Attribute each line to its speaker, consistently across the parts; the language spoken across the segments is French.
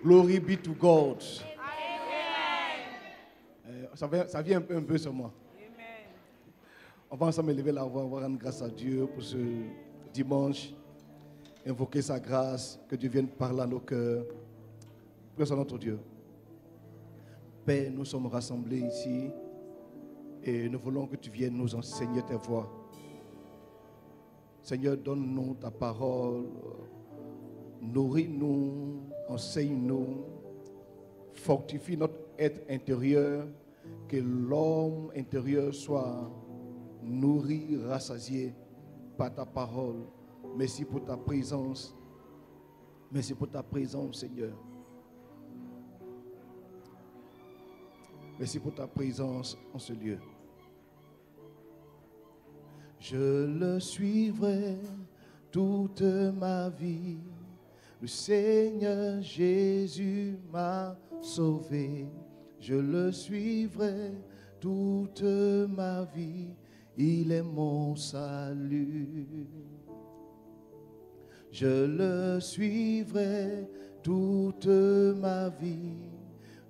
Speaker 1: Glory be to God. Ça vient un peu sur moi. On va ensemble élever la voix, on va rendre grâce à Dieu pour ce dimanche. Invoquer sa grâce, que Dieu vienne parler à nos cœurs. Prions à notre Dieu. Père, nous sommes rassemblés ici et nous voulons que tu viennes nous enseigner tes voies. Seigneur, donne-nous ta parole, nourris-nous, enseigne-nous, fortifie notre être intérieur, que l'homme intérieur soit nourri, rassasié par ta parole. Merci pour ta présence. Merci pour ta présence, Seigneur. Merci pour ta présence en ce lieu. Je le suivrai toute ma vie. Le Seigneur Jésus m'a sauvé. Je le suivrai toute ma vie. Il est mon salut. Je le suivrai toute ma vie.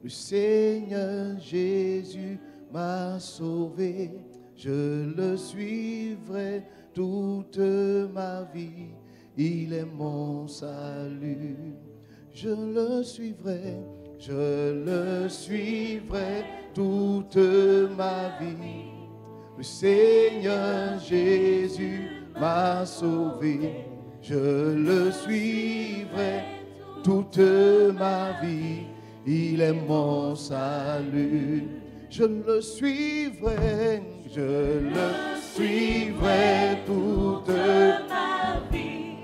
Speaker 1: Le Seigneur Jésus m'a sauvé. Je le suivrai toute ma vie. Il est mon salut. Je le suivrai toute ma vie. Le Seigneur Jésus m'a sauvé. Je le suivrai toute ma vie. Il est mon salut. Je le suivrai toute ma vie.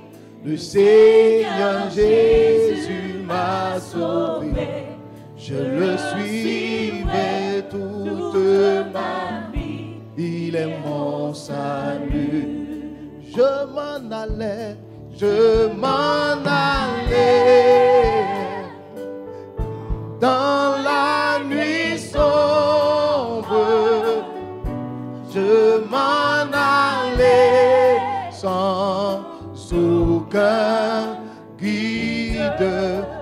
Speaker 1: Le Seigneur Jésus m'a sauvé. Je le suivrai toute ma vie. Il est mon salut. Je m'en allais dans la nuit sombre. Je m'en allais sans aucun guide.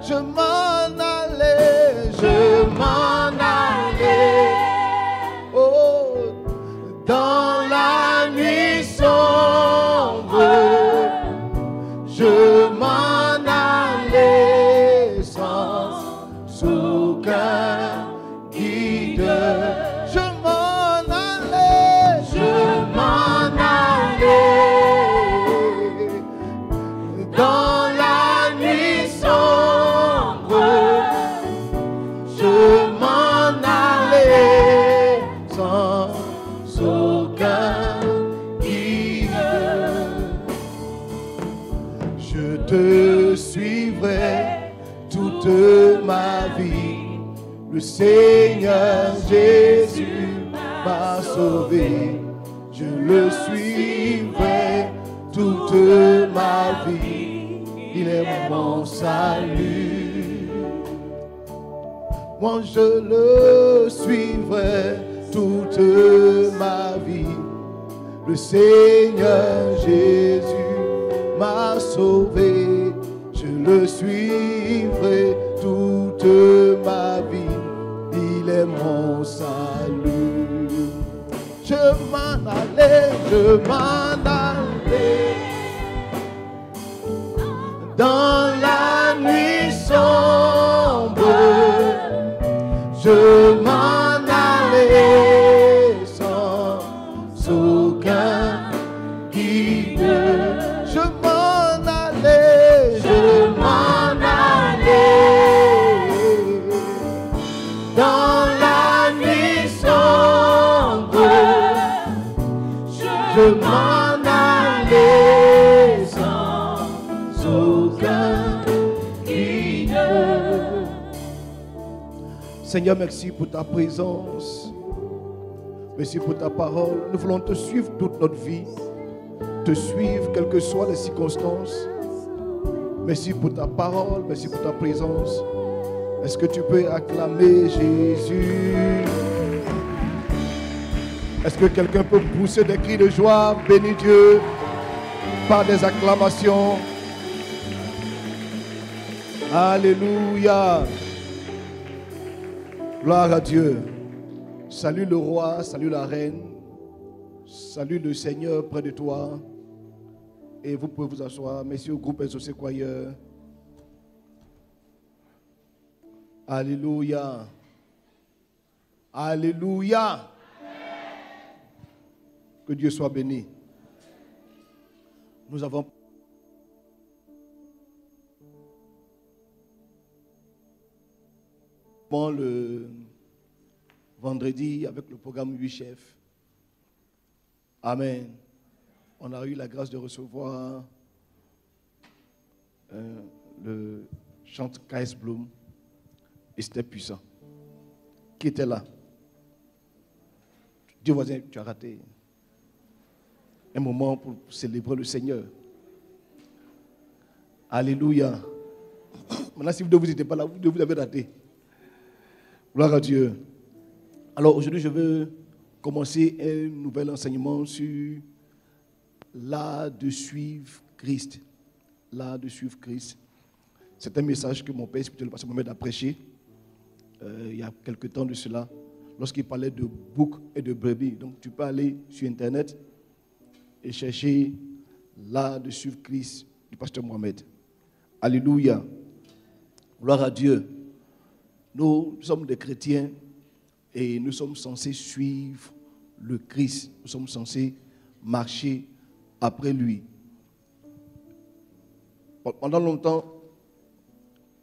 Speaker 1: Je m'en allais, oh, dans la nuit sombre. Je m'en allais sans aucun guide. Je m'en allais dans la nuit sombre. Je m'en allais sans aucun guide. Je te suivrai toute ma vie. Le Seigneur Jésus m'a sauvé. Je le suivrai toute ma vie. Il est mon salut. Moi je le suivrai toute ma vie. Le Seigneur Jésus m'a sauvé. Je le suivrai toute ma vie. Il est mon salut. Je m'en allais dans la nuit sombre. Je m'en allais sans aucun guide. Je m'en allais dans la nuit sombre. Je m'en allais sans aucun guide. Seigneur, merci pour ta présence. Merci pour ta parole. Nous voulons te suivre toute notre vie. Te suivre quelles que soient les circonstances. Merci pour ta parole. Merci pour ta présence. Est-ce que tu peux acclamer Jésus? Est-ce que quelqu'un peut pousser des cris de joie? Bénis Dieu par des acclamations. Alléluia. Gloire à Dieu. Salue le roi, salue la reine. Salue le Seigneur près de toi. Et vous pouvez vous asseoir. Messieurs, groupe SOC Choir. Alléluia. Alléluia. Que Dieu soit béni. Nous avons le vendredi avec le programme 8 chefs. Amen. On a eu la grâce de recevoir le chante K.S. Bloom et c'était puissant. Qui était là? Dieu voisin, tu as raté un moment pour célébrer le Seigneur. Alléluia. Maintenant, si vous n'étiez pas là, vous avez raté. Gloire à Dieu. Alors aujourd'hui, je veux commencer un nouvel enseignement sur l'art de suivre Christ. L'art de suivre Christ. C'est un message que mon père spirituel, le pasteur Mohamed, a prêché il y a quelque temps de cela, lorsqu'il parlait de bouc et de brebis. Donc tu peux aller sur Internet et chercher l'art de suivre Christ du pasteur Mohamed. Alléluia. Gloire à Dieu. Nous sommes des chrétiens et nous sommes censés suivre le Christ. Nous sommes censés marcher après lui. Pendant longtemps,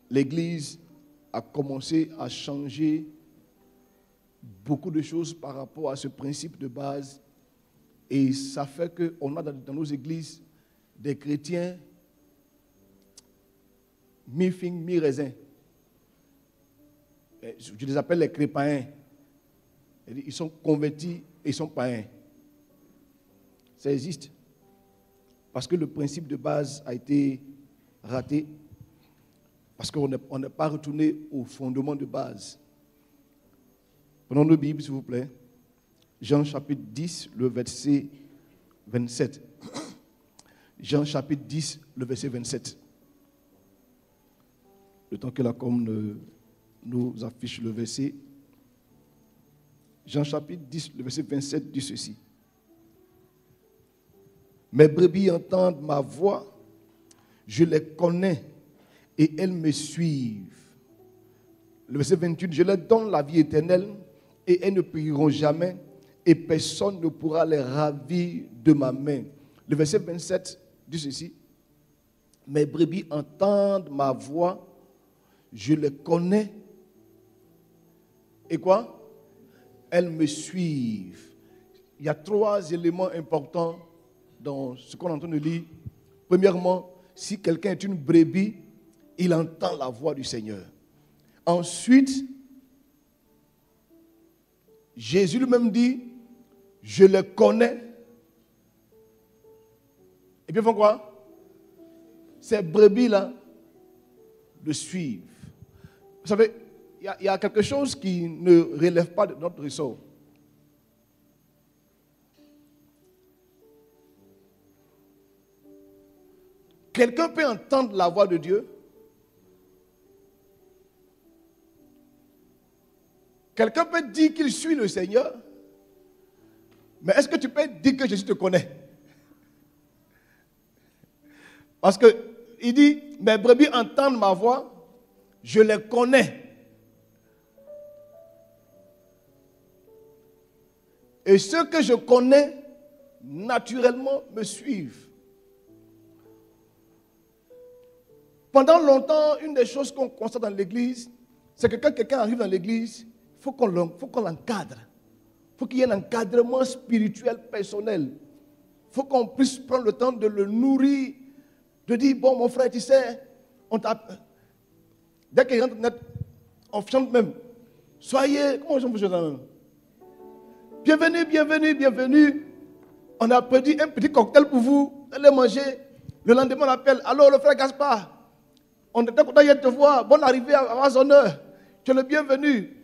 Speaker 1: l'Église a commencé à changer beaucoup de choses par rapport à ce principe de base. Et ça fait qu'on a dans nos églises des chrétiens mi-figue, mi-raisin. Je les appelle les chrépaïens. Ils sont convertis et ils sont païens. Ça existe. Parce que le principe de base a été raté. Parce qu'on n'est pas retourné au fondement de base. Prenons nos Bibles, s'il vous plaît. Jean chapitre 10, le verset 27. Jean chapitre 10, le verset 27. Le temps que la com nous affiche le verset. Jean chapitre 10, le verset 27 dit ceci. Mes brebis entendent ma voix, je les connais et elles me suivent. Le verset 28, je leur donne la vie éternelle et elles ne périront jamais et personne ne pourra les ravir de ma main. Le verset 27 dit ceci. Mes brebis entendent ma voix, je les connais. Et quoi? Elles me suivent. Il y a 3 éléments importants dans ce qu'on entend de lire. Premièrement, si quelqu'un est une brebis, il entend la voix du Seigneur. Ensuite, Jésus lui-même dit, je les connais. Et puis ils font quoi? Ces brebis-là le suivent. Vous savez, il y a quelque chose qui ne relève pas de notre ressort. Quelqu'un peut entendre la voix de Dieu. Quelqu'un peut dire qu'il suit le Seigneur. Mais est-ce que tu peux dire que Jésus te connaît? Parce qu'il dit, mes brebis entendent ma voix, je les connais. Et ceux que je connais, naturellement, me suivent. Pendant longtemps, une des choses qu'on constate dans l'église, c'est que quand quelqu'un arrive dans l'église, il faut qu'on l'encadre. Il faut qu'il y ait un encadrement spirituel personnel. Il faut qu'on puisse prendre le temps de le nourrir, de dire, bon, mon frère, tu sais, dès qu'il rentre, on chante même. Soyez, comment on chante même? Bienvenue, bienvenue, bienvenue. On a prédit un petit cocktail pour vous. Allez manger. Le lendemain, on appelle. Alors, le frère Gaspard, on était content de te voir. Bonne arrivée à son heure. Tu es le bienvenu.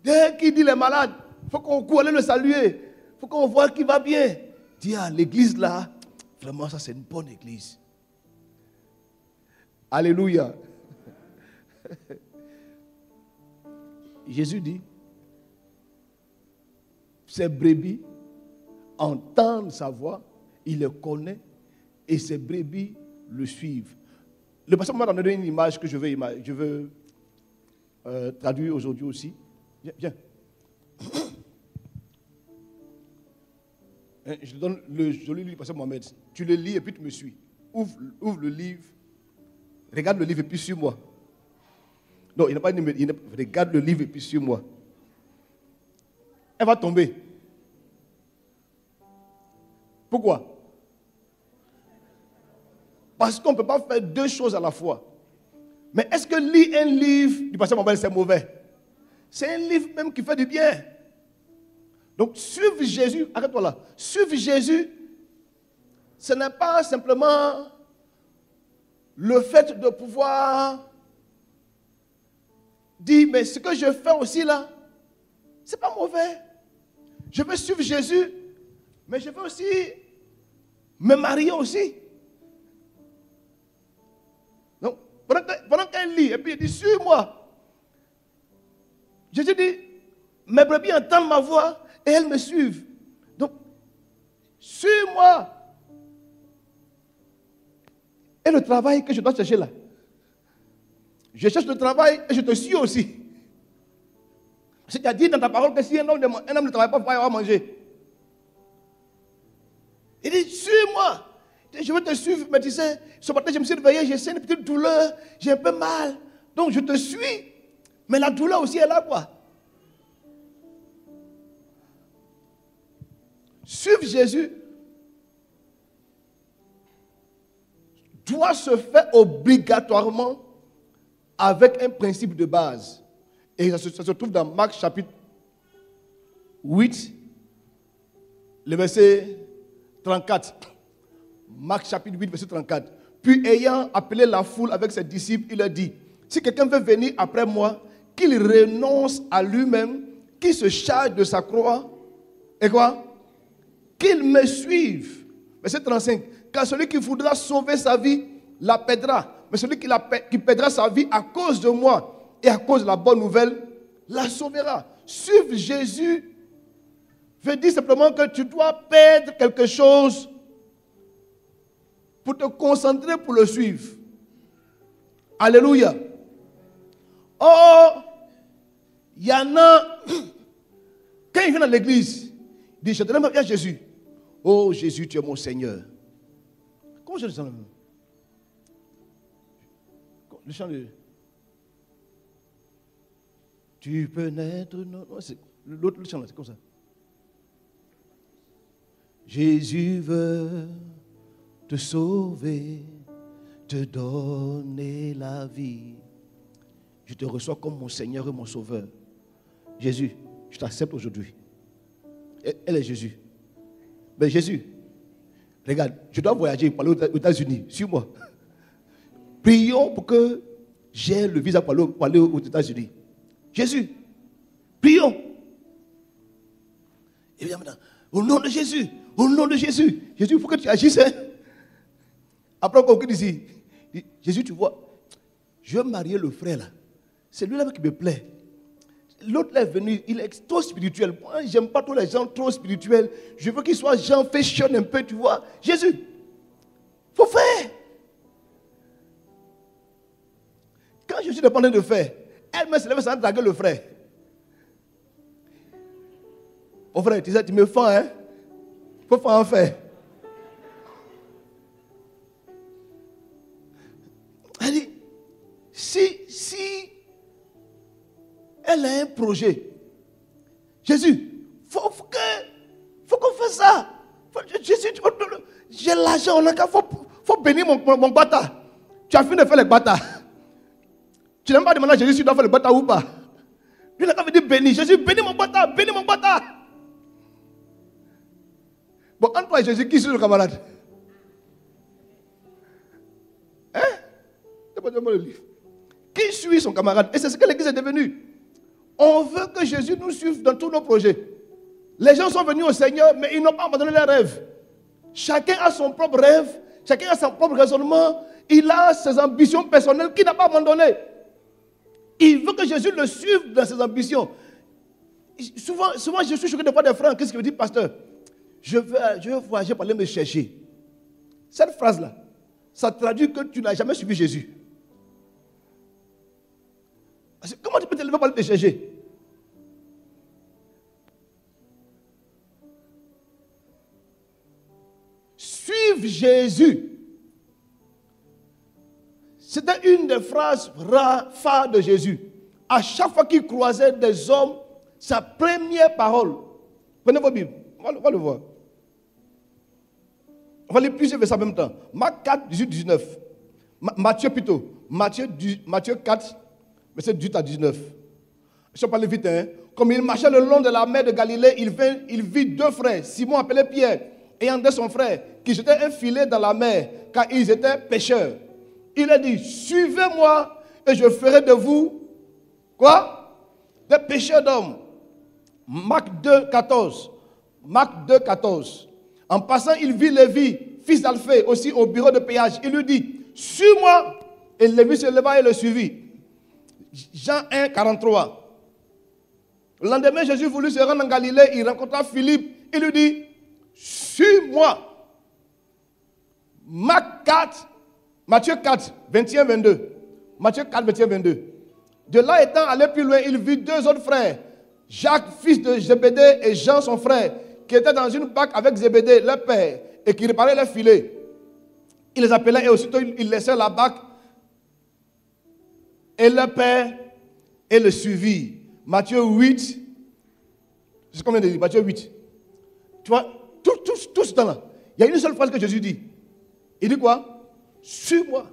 Speaker 1: Dès qu'il dit les malades, il faut qu'on court aller le saluer. Il faut qu'on voit qu'il va bien. Dis, l'église là, vraiment, ça c'est une bonne église. Alléluia. Jésus dit, ses brebis entendent sa voix, il le connaît et ses brebis le suivent. Le pasteur m'a donné une image que je veux traduire aujourd'hui aussi. Viens. Je te donne le joli livre du pasteur Mohamed. Tu le lis et puis tu me suis. Ouvre le livre. Regarde le livre et puis suis-moi. Non, il n'a pas dit, regarde le livre et puis suis-moi. Elle va tomber. Pourquoi? Parce qu'on ne peut pas faire deux choses à la fois. Mais est-ce que lire un livre du pasteur Mohamed, c'est mauvais? C'est un livre même qui fait du bien. Donc, suivre Jésus, arrête-toi là. Suivre Jésus, ce n'est pas simplement le fait de pouvoir dire, mais ce que je fais aussi là, ce n'est pas mauvais. Je veux suivre Jésus, mais je veux aussi me marier aussi. Donc, pendant qu'elle lit, et puis elle dit, suis-moi. Jésus dit, mes brebis entendent ma voix et elles me suivent. Donc, suis-moi. Et le travail que je dois chercher là, je cherche le travail et je te suis aussi. Parce que tu as dit dans ta parole que si un homme ne travaille pas, il va manger. Il dit, suis-moi. Je veux te suivre, mais tu sais, ce matin je me suis réveillé, j'ai une petite douleur, j'ai un peu mal. Donc je te suis. Mais la douleur aussi est là, quoi. Suivre Jésus doit se faire obligatoirement avec un principe de base. Et ça se trouve dans Marc chapitre 8, le verset 34. Marc chapitre 8, verset 34. Puis ayant appelé la foule avec ses disciples, il leur dit, si quelqu'un veut venir après moi, qu'il renonce à lui-même, qu'il se charge de sa croix, et quoi? Qu'il me suive. Verset 35. Car celui qui voudra sauver sa vie, la perdra. Mais celui qui perdra sa vie à cause de moi et à cause de la bonne nouvelle, la sauvera. Suivre Jésus veut dire simplement que tu dois perdre quelque chose pour te concentrer pour le suivre. Alléluia. Oh, il y en a, quand ils viennent à l'église, ils disent, je te demande bien Jésus. Oh Jésus, tu es mon Seigneur. Comment je le sens? Le chant de... Tu peux naître... Non, l'autre chant là, c'est comme ça. Jésus veut te sauver, te donner la vie. Je te reçois comme mon Seigneur et mon Sauveur. Jésus, je t'accepte aujourd'hui. Elle est Jésus. Mais Jésus, regarde, je dois voyager pour aller aux États-Unis. Suis-moi. Prions pour que j'ai le visa pour aller aux États-Unis. Jésus, prions. Et bien maintenant, au nom de Jésus, Jésus, il faut que tu agisses. Hein? Après, on conclut ici. Jésus, tu vois, je veux marier le frère là. C'est lui là qui me plaît. L'autre là est venu, il est trop spirituel. Moi, j'aime pas tous les gens trop spirituels. Je veux qu'il soit Jean fashion un peu, tu vois. Jésus, faut faire. Quand je suis dépendant de faire, elle me se lève sans draguer le frère. Mon frère, tu sais, tu me fends, hein? Faut faire en faire. Elle dit, si elle a un projet, Jésus, faut qu'on fasse ça. Jésus, j'ai l'argent, faut bénir mon bata. Tu as fini de faire les bata. Tu n'as pas demandé à Jésus si tu dois faire le bata ou pas. Lui n'a pas dit bénir. Jésus, bénis mon bata, bénis mon bata. Bon, entre toi et Jésus, qui est le camarade? Hein? C'est pas le livre. Qui suit son camarade? Et c'est ce que l'église est devenue. On veut que Jésus nous suive dans tous nos projets. Les gens sont venus au Seigneur, mais ils n'ont pas abandonné leurs rêves. Chacun a son propre rêve, chacun a son propre raisonnement. Il a ses ambitions personnelles qu'il n'a pas abandonnées. Il veut que Jésus le suive dans ses ambitions. Souvent je suis choqué de voir des frères. Qu'est-ce qu'il me dit, pasteur? Je veux voyager pour aller me chercher. Cette phrase-là, ça traduit que tu n'as jamais suivi Jésus. Comment tu peux te lever pour aller te chercher? Suivre Jésus. C'était une des phrases phares de Jésus. À chaque fois qu'il croisait des hommes, sa première parole. Prenez vos Bibles, on va le voir. On va lire plusieurs versets en même temps. Marc 4, 18, 19. Matthieu plutôt. Matthieu 4, verset 18 à 19. Je vais parler vite. Hein. Comme il marchait le long de la mer de Galilée, il vit deux frères, Simon appelé Pierre et André son frère, qui jetaient un filet dans la mer, car ils étaient pêcheurs. Il a dit, suivez-moi et je ferai de vous, quoi? Des pêcheurs d'hommes. Marc 2, 14. Marc 2, 14. En passant, il vit Lévi, fils d'Alphée, aussi au bureau de péage. Il lui dit, suis-moi. Et Lévi se leva et le suivit. Jean 1, 43. Le lendemain, Jésus voulut se rendre en Galilée. Il rencontra Philippe. Il lui dit, suis-moi. Matthieu 4, 21, 22. Matthieu 4, 21, 22. De là étant allé plus loin, il vit deux autres frères, Jacques, fils de Zébédée, et Jean, son frère, qui étaient dans une barque avec Zébédée, leur père, et qui réparaient leurs filets. Il les appela et aussitôt il laissait la barque et leur père et le suivit. Matthieu 8. C'est combien de dit? Matthieu 8. Tu vois, tout ce temps-là, il y a une seule phrase que Jésus dit. Il dit quoi? Suis-moi.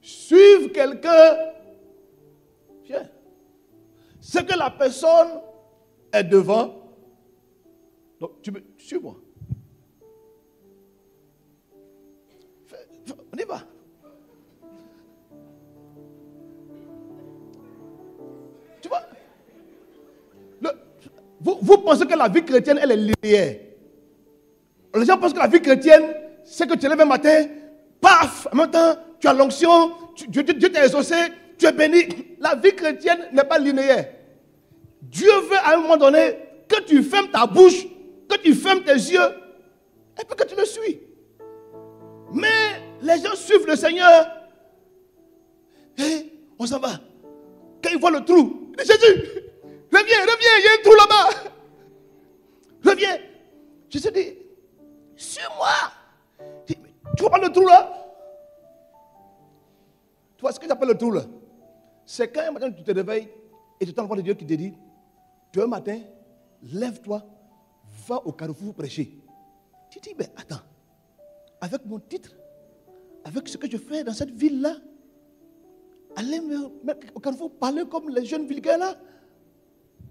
Speaker 1: Suivre quelqu'un, viens. C'est que la personne est devant. Donc, suis-moi. On y va. Tu vois? Vous pensez que la vie chrétienne, elle est linéaire. Les gens pensent que la vie chrétienne, c'est que tu es levé un matin, paf, en même temps, tu as l'onction, Dieu t'a exaucé, tu es béni. La vie chrétienne n'est pas linéaire. Dieu veut à un moment donné que tu fermes ta bouche, que tu fermes tes yeux, et puis que tu le suis. Mais les gens suivent le Seigneur. Et on s'en va. Quand ils voient le trou, ils disent, Jésus, reviens, il y a un trou là-bas. Reviens. Jésus dit, suis-moi. Tu vois pas le trou là? Tu vois ce que j'appelle le trou là? C'est quand un matin tu te réveilles et tu entends la voix de Dieu qui te dit, demain matin, lève-toi, va au carrefour prêcher. Tu dis, mais attends, avec mon titre, avec ce que je fais dans cette ville-là, aller me mettre au carrefour, parler comme les jeunes vulgaires là.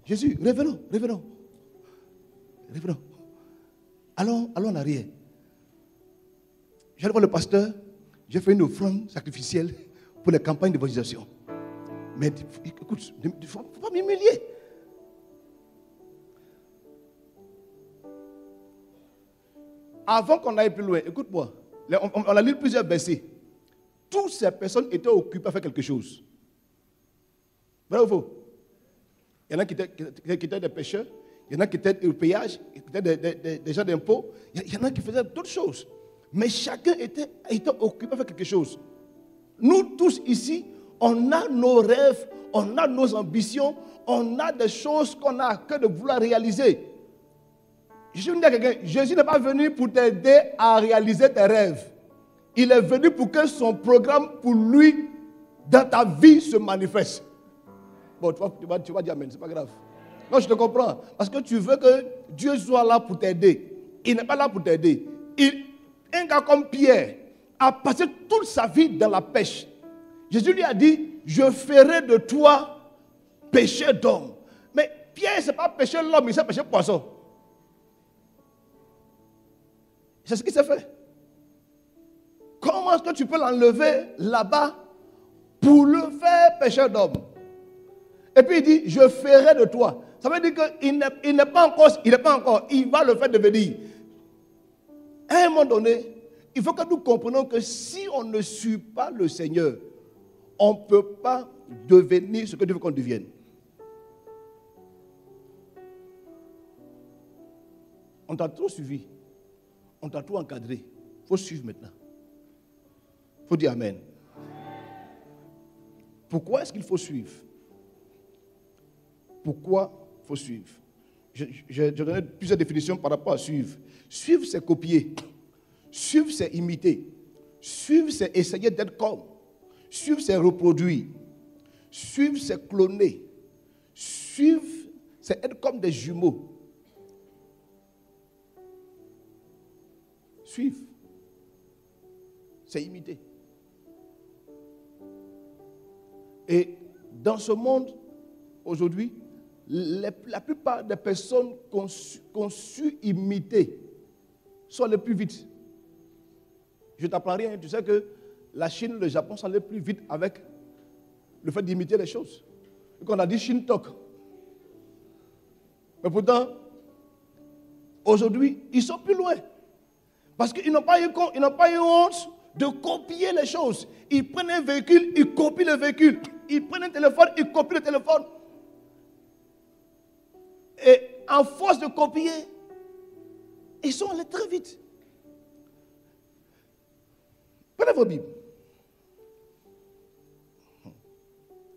Speaker 1: Jésus, revenons. Allons en arrière. J'allais voir le pasteur, j'ai fait une offrande sacrificielle pour les campagnes d'évangélisation. Mais écoute, il ne faut pas m'humilier. Avant qu'on aille plus loin, écoute-moi, on a lu plusieurs versets. Toutes ces personnes étaient occupées à faire quelque chose. Vrai ou faux? Il y en a qui étaient des pêcheurs, il y en a qui étaient au péage, qui étaient des gens d'impôts, il y en a qui faisaient d'autres choses. Mais chacun était occupé à faire quelque chose. Nous tous ici, on a nos rêves, on a nos ambitions, on a des choses qu'on a que de vouloir réaliser. Je vais dire à quelqu'un, Jésus n'est pas venu pour t'aider à réaliser tes rêves. Il est venu pour que son programme pour lui, dans ta vie, se manifeste. Bon, tu vas dire amen, c'est pas grave. Non, je te comprends. Parce que tu veux que Dieu soit là pour t'aider. Il n'est pas là pour t'aider. Un gars comme Pierre a passé toute sa vie dans la pêche. Jésus lui a dit, je ferai de toi pêcheur d'hommes. Mais Pierre, ce n'est pas pêcher l'homme, il s'est pêché poisson. C'est ce qu'il s'est fait. Comment est-ce que tu peux l'enlever là-bas pour le faire pêcheur d'hommes? Et puis il dit, je ferai de toi. Ça veut dire qu'il n'est pas encore, il va le faire devenir. À un moment donné, il faut que nous comprenions que si on ne suit pas le Seigneur, on ne peut pas devenir ce que Dieu veut qu'on devienne. On t'a trop suivi. On t'a trop encadré. Il faut suivre maintenant. Il faut dire Amen. Pourquoi est-ce qu'il faut suivre? Pourquoi il faut suivre? Je donne plusieurs définitions par rapport à suivre. Suivre, c'est copier. Suivre, c'est imiter. Suivre, c'est essayer d'être comme. Suivre, c'est reproduire. Suivre, c'est cloner. Suivre, c'est être comme des jumeaux. Suivre, c'est imiter. Et dans ce monde, aujourd'hui, la plupart des personnes qu'on su imiter sont les plus vite. Je ne t'apprends rien, tu sais que la Chine, le Japon sont les plus vite avec le fait d'imiter les choses. Et qu'on a dit Chine Tok. Mais pourtant, aujourd'hui, ils sont plus loin. Parce qu'ils n'ont pas eu honte de copier les choses. Ils prennent un véhicule, ils copient le véhicule. Ils prennent un téléphone, ils copient le téléphone. Et en force de copier, ils sont allés très vite. Prenez vos Bibles.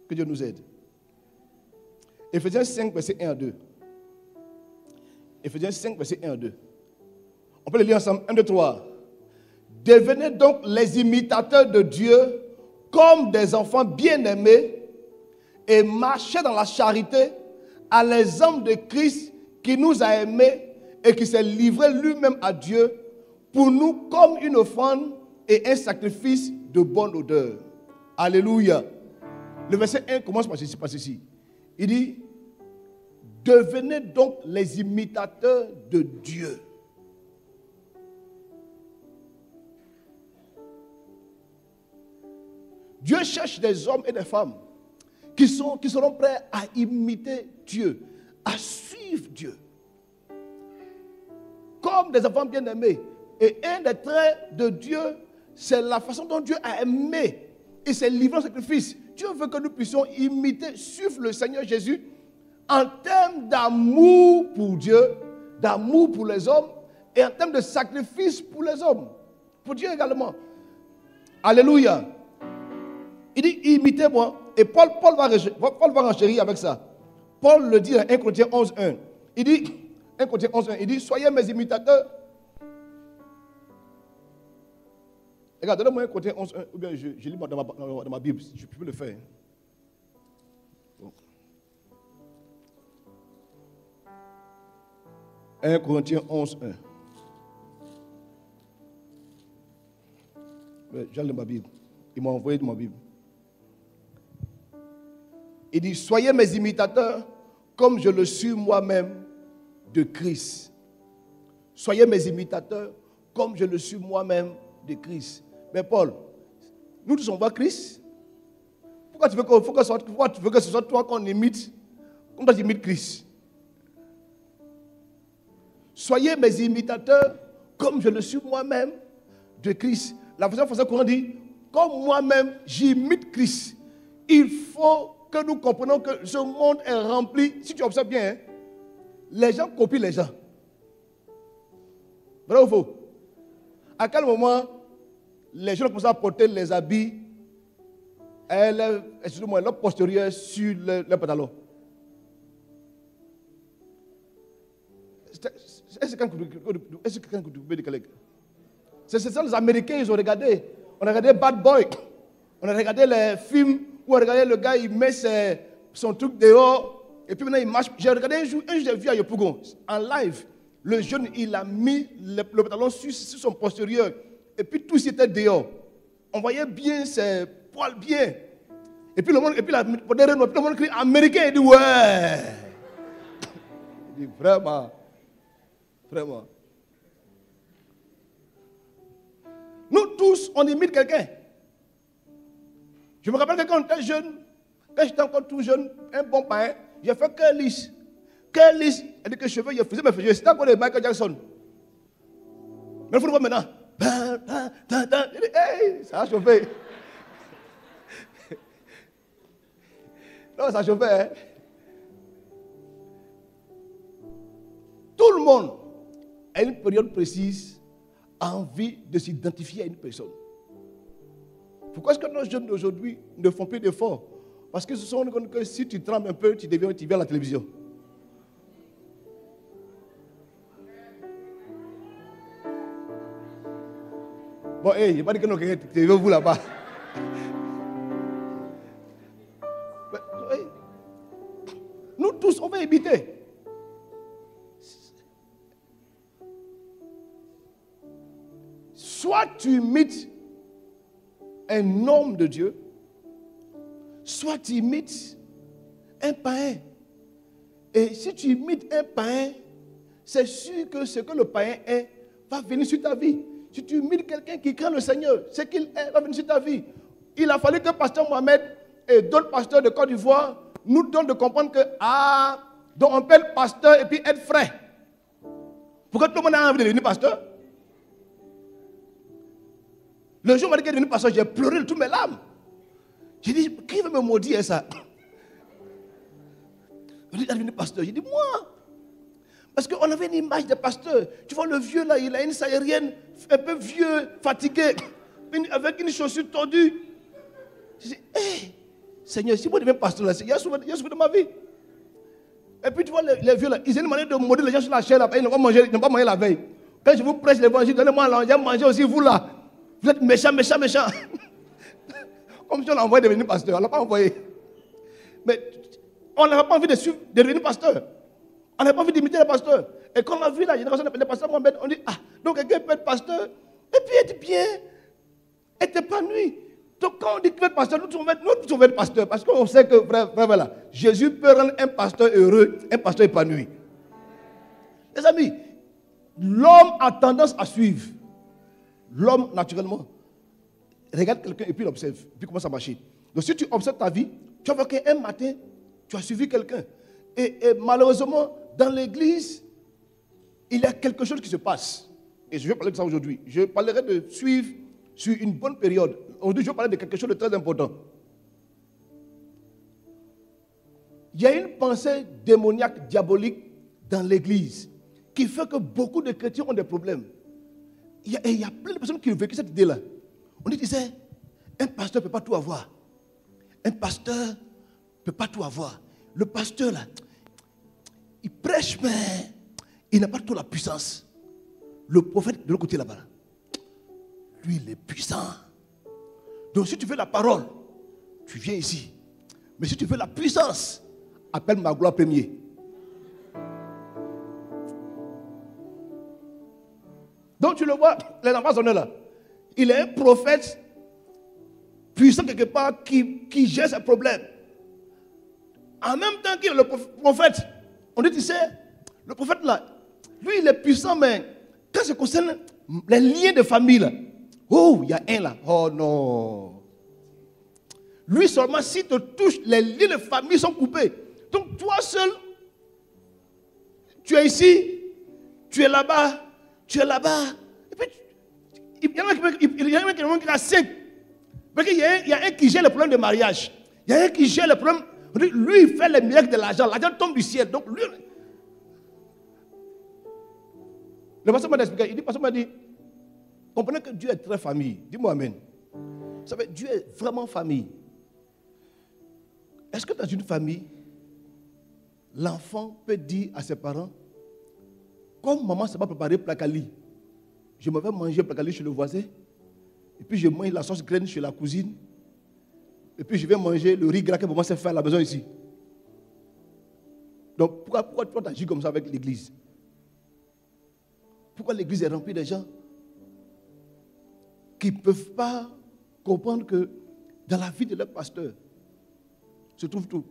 Speaker 1: Que Dieu nous aide. Éphésiens 5, verset 1 à 2. Éphésiens 5, verset 1 à 2. On peut le lire ensemble. 1, 2, 3. Devenez donc les imitateurs de Dieu comme des enfants bien-aimés et marchez dans la charité à l'exemple de Christ qui nous a aimés et qui s'est livré lui-même à Dieu pour nous comme une offrande et un sacrifice de bonne odeur. Alléluia. Le verset 1 commence par ceci. Il dit, devenez donc les imitateurs de Dieu. Dieu cherche des hommes et des femmes qui seront prêts à imiter Dieu, à suivre Dieu. Comme des enfants bien-aimés. Et un des traits de Dieu, c'est la façon dont Dieu a aimé et s'est livré en sacrifice. Dieu veut que nous puissions imiter, suivre le Seigneur Jésus en termes d'amour pour Dieu, d'amour pour les hommes et en termes de sacrifice pour les hommes. Pour Dieu également. Alléluia. Il dit, imitez-moi. Et Paul va renchérir avec ça. Paul le dit dans 1 Corinthiens 11, 1. Il dit, 1 Corinthiens 11, 1, il dit, soyez mes imitateurs. Regarde, donnez-moi 1 Corinthiens 11, 1, ou bien je lis dans ma Bible, je peux le faire. Bon. 1 Corinthiens 11, 1. J'ai lu ma Bible. Il m'a envoyé de ma Bible. Il dit, soyez mes imitateurs comme je le suis moi-même de Christ. Soyez mes imitateurs comme je le suis moi-même de Christ. Mais Paul, nous tous on voit Christ. Pourquoi tu veux que ce soit toi qu'on imite comme toi tu imites Christ? Soyez mes imitateurs comme je le suis moi-même de Christ. La façon française qu'on dit, comme moi-même j'imite Christ. Il faut que nous comprenons que ce monde est rempli, si tu observes bien, hein, les gens copient les gens. Vrai ou faux? À quel moment les gens commencent à porter les habits, excusez-moi, leur postérieur sur le pantalon? Est-ce que quelqu'un peut dire collègues? C'est ça, les Américains, ils ont regardé. On a regardé Bad Boy. On a regardé les films où on regardait le gars, il met son truc dehors. Et puis maintenant, il marche. J'ai regardé un jour, j'ai vu à Yopougon, en live. Le jeune, il a mis le pantalon sur son postérieur. Et puis tout était dehors. On voyait bien ses poils bien. Et puis le monde, le monde crie américain. Il dit ouais. Il dit vraiment. Vraiment. Nous tous, on imite quelqu'un. Je me rappelle que quand j'étais encore tout jeune, un bon pain, j'ai fait cœur lisse. Cœur lisse, elle dit que cheveux, je faisais mes cheveux. C'était encore de Michael Jackson. Mais il faut le voir maintenant. Hey, ça a chauffé. Non, ça chauffait. Hein? Tout le monde, à une période précise, a envie de s'identifier à une personne. Pourquoi est-ce que nos jeunes d'aujourd'hui ne font plus d'efforts? Parce que ce sont que si tu trembles un peu, tu viens à la télévision. Bon, il n'y a pas dit que nous TV vous là-bas. Nous tous, on va imiter. Soit tu imites un homme de Dieu, soit tu imites un païen. Et si tu imites un païen, c'est sûr que ce que le païen est va venir sur ta vie. Si tu imites quelqu'un qui craint le Seigneur, ce qu'il est va venir sur ta vie. Il a fallu que Pasteur Mohamed et d'autres pasteurs de Côte d'Ivoire nous donnent de comprendre que, donc on peut être pasteur et puis être frère. Pourquoi tout le monde a envie de devenir pasteur? Le jour où il est devenu pasteur, j'ai pleuré de toutes mes larmes. J'ai dit, qui veut me maudire ça? Il est devenu pasteur. J'ai dit, moi. Parce qu'on avait une image de pasteur. Tu vois, le vieux là, il a une saharienne, un peu vieux, fatigué, avec une chaussure tordue. J'ai dit, hey, Seigneur, si moi je deviens pasteur là, il y a souvent de ma vie. Et puis tu vois, les vieux là, ils ont une manière de maudire les gens sur la chair là, ils n'ont pas mangé la veille. Quand je vous prêche l'évangile, donnez-moi à manger, mangez aussi vous là. Vous êtes méchant. Comme si on l'a envoyé devenir pasteur. On ne l'a pas envoyé. Mais on n'avait pas envie de devenir pasteur. On n'avait pas envie d'imiter les pasteurs. Et quand on a vu la génération des pasteurs Mohamed, on dit, donc quelqu'un peut être pasteur et puis être bien, être épanoui. Donc quand on dit qu'il peut être pasteur, nous devons être pasteur. Parce qu'on sait que, voilà, Jésus peut rendre un pasteur heureux, un pasteur épanoui. Les amis, l'homme a tendance à suivre. L'homme, naturellement, regarde quelqu'un et puis il observe, et puis commence à marcher. Donc si tu observes ta vie, tu vas voir qu'un matin, tu as suivi quelqu'un. Et malheureusement, dans l'église, il y a quelque chose qui se passe. Et je vais parler de ça aujourd'hui. Je parlerai de suivre sur une bonne période. Aujourd'hui, je vais parler de quelque chose de très important. Il y a une pensée démoniaque, diabolique dans l'église qui fait que beaucoup de chrétiens ont des problèmes. Il y a plein de personnes qui ont vécu cette idée-là. On disait, un pasteur ne peut pas tout avoir. Un pasteur ne peut pas tout avoir. Le pasteur, là, il prêche, mais il n'a pas toute la puissance. Le prophète de l'autre côté là-bas, lui, il est puissant. Donc, si tu veux la parole, tu viens ici. Mais si tu veux la puissance, appelle ma gloire premier. Donc, tu le vois, les enfants sont là. Il est un prophète puissant quelque part qui gère ses problèmes. En même temps qu'il est le prophète, on dit, tu sais, le prophète là, lui il est puissant, mais quand ça concerne les liens de famille là, oh, il y a un là, oh non. Lui seulement, si te touche, les liens de famille sont coupés. Donc toi seul, tu es ici, tu es là-bas, tu es là-bas. Et puis, il y a un qui a 5. Parce qu'il y a un qui gère le problème de mariage. Il y a un qui gère le problème. Lui, il fait les miracles de l'argent. L'argent tombe du ciel. Donc, lui. Le pasteur m'a expliqué. Le pasteur m'a dit, comprenez que Dieu est très famille. Dis-moi amen. Vous savez, Dieu est vraiment famille. Est-ce que dans une famille, l'enfant peut dire à ses parents, comme maman ne s'est pas préparé placali, je me vais manger placali chez le voisin, et puis je mange la sauce graine chez la cousine, et puis je vais manger le riz gras que maman sait faire à la maison ici. Donc pourquoi tu agis comme ça avec l'église? Pourquoi l'église est remplie de gens qui ne peuvent pas comprendre que dans la vie de leur pasteur se trouve tout?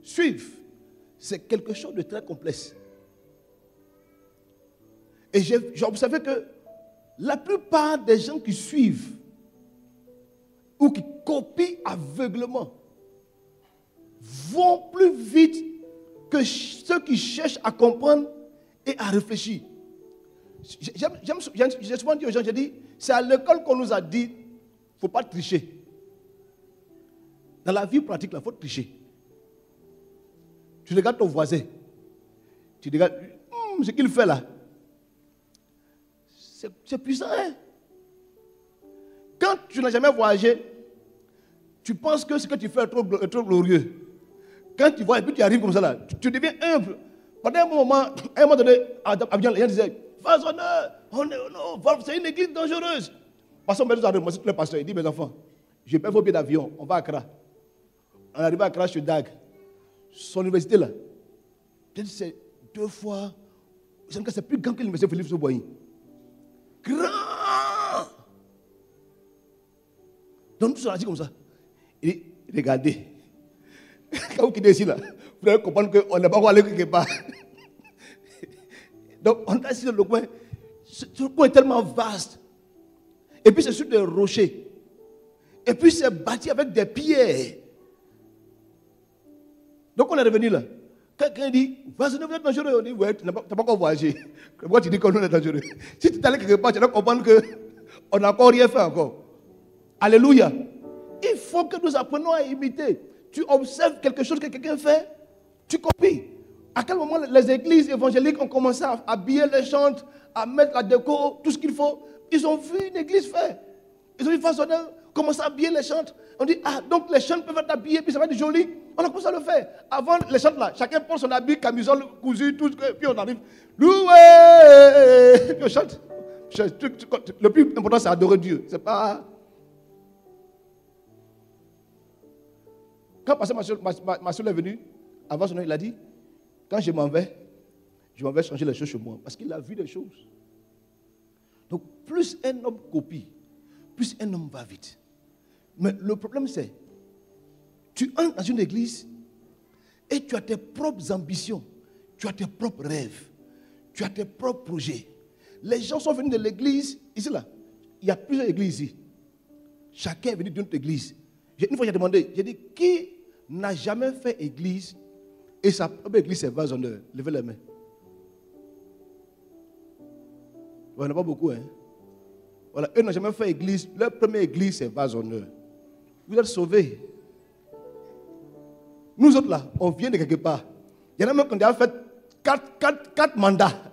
Speaker 1: Suivre, c'est quelque chose de très complexe. Et j'ai observé que la plupart des gens qui suivent ou qui copient aveuglement vont plus vite que ceux qui cherchent à comprendre et à réfléchir. J'ai souvent dit aux gens, j'ai dit, c'est à l'école qu'on nous a dit, il ne faut pas tricher. Dans la vie pratique, il faut tricher. Tu regardes ton voisin, tu regardes, ce qu'il fait là, c'est puissant. Hein? Quand tu n'as jamais voyagé, tu penses que ce que tu fais est trop glorieux. Quand tu vois et puis tu arrives comme ça là, tu deviens humble. Pendant un moment donné, à Abidjan, les gens disaient, c'est une église dangereuse. Pasteur me dit, moi c'est le pasteur, il dit, mes enfants, je paie vos billets d'avion, on va à Accra. On arrive à Accra chez Dag. Son université là, c'est 2 fois, c'est plus grand que l'université Philippe Souboyi. Grand! Donc tout ça dit comme ça. Il dit, regardez, quand vous quittez ici là, vous allez comprendre qu'on n'est pas encore allé quelque part. Donc on est assis dans le coin. Ce coin est tellement vaste. Et puis c'est sur des rochers. Et puis c'est bâti avec des pierres. Donc on est revenu là. Quelqu'un dit, vas-y, vous êtes dangereux. On dit, ouais, tu n'as pas encore voyagé. Pourquoi tu dis qu'on est dangereux? Si tu es allé quelque part, tu dois comprendre qu'on n'a encore rien fait encore. Alléluia. Il faut que nous apprenions à imiter. Tu observes quelque chose que quelqu'un fait, tu copies. À quel moment les églises évangéliques ont commencé à habiller les chantres, à mettre la déco, tout ce qu'il faut? Ils ont vu une église faire. Ils ont vu façonneur commencer à habiller les chantres. On dit, ah, donc les chantres peuvent être habillés, puis ça va être joli. On a commencé à le faire. Avant les chantres là, chacun porte son habit, camisole, cousu, tout, puis on arrive. Loué! Puis on chante. Le plus important, c'est adorer Dieu. C'est pas. Quand pasteur Marcel est venu, avant son nom, il a dit, quand je m'en vais changer les choses chez moi. Parce qu'il a vu des choses. Donc, plus un homme copie, plus un homme va vite. Mais le problème, c'est, tu entres dans une église et tu as tes propres ambitions, tu as tes propres rêves, tu as tes propres projets. Les gens sont venus de l'église, ici là, il y a plusieurs églises ici. Chacun est venu d'une autre église. Une fois j'ai demandé, j'ai dit, qui n'a jamais fait église et sa propre église c'est vase honneur? Levez les mains. Il n'y en a pas beaucoup, hein. Voilà, eux n'ont jamais fait église, leur première église c'est vase honneur. Vous êtes sauvés. Nous autres là, on vient de quelque part. Il y en a même qui ont déjà fait 4 mandats.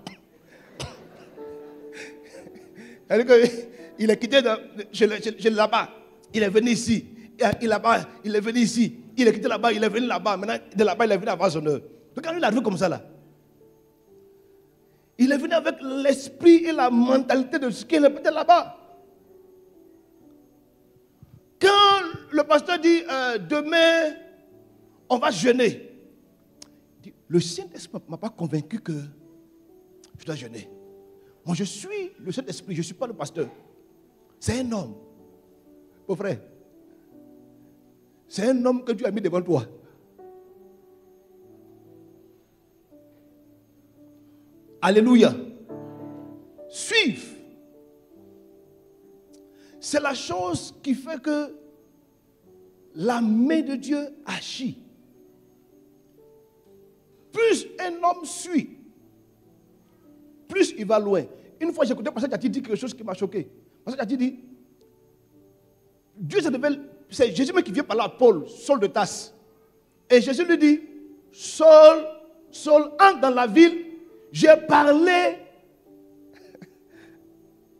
Speaker 1: Il est quitté chez là-bas, il est venu ici. Là-bas, il est venu ici. Il est quitté là-bas, il est venu là-bas. Maintenant, de là-bas, il est venu à son heure. Donc, quand il arrive comme ça, là, il est venu avec l'esprit et la mentalité de ce qu'il est là-bas. Quand le pasteur dit, demain, on va jeûner, le Saint-Esprit ne m'a pas convaincu que je dois jeûner. Moi, je suis le Saint-Esprit, je ne suis pas le pasteur. C'est un homme. Mon frère. C'est un homme que Dieu a mis devant toi. Alléluia. Suive. C'est la chose qui fait que la main de Dieu agit. Plus un homme suit, plus il va loin. Une fois, j'ai écouté Pasteur Tati dire quelque chose qui m'a choqué. Pasteur Tati dit, Dieu se révèle, c'est Jésus qui vient parler à Paul, Saul de Tasse. Et Jésus lui dit, Saul, entre dans la ville, j'ai parlé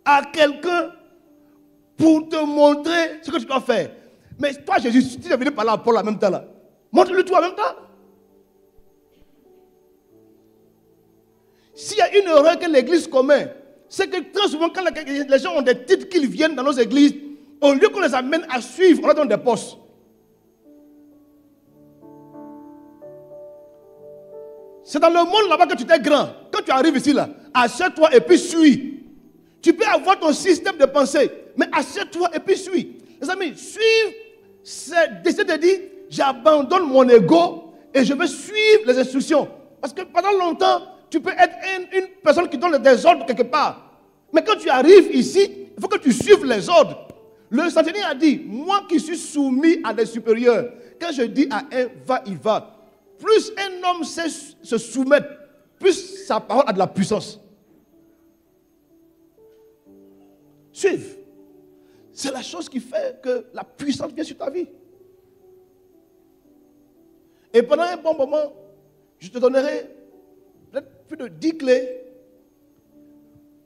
Speaker 1: à quelqu'un pour te montrer ce que tu dois faire. Mais toi, Jésus, si tu es venu parler à Paul en même temps, là, montre-le toi en même temps. S'il y a une erreur que l'église commet, c'est que très souvent, quand les gens ont des titres qu'ils viennent dans nos églises, au lieu qu'on les amène à suivre, on leur donne des postes. C'est dans le monde là-bas que tu t'es grand. Quand tu arrives ici, là, assieds-toi et puis suis. Tu peux avoir ton système de pensée, mais assieds-toi et puis suis. Les amis, suivre, c'est décider de dire, j'abandonne mon ego et je vais suivre les instructions. Parce que pendant longtemps, tu peux être une personne qui donne des ordres quelque part. Mais quand tu arrives ici, il faut que tu suives les ordres. Le centenier a dit, moi qui suis soumis à des supérieurs, quand je dis à un va, il va. Plus un homme sait se soumettre, plus sa parole a de la puissance. Suive. C'est la chose qui fait que la puissance vient sur ta vie. Et pendant un bon moment, je te donnerai peut-être plus de 10 clés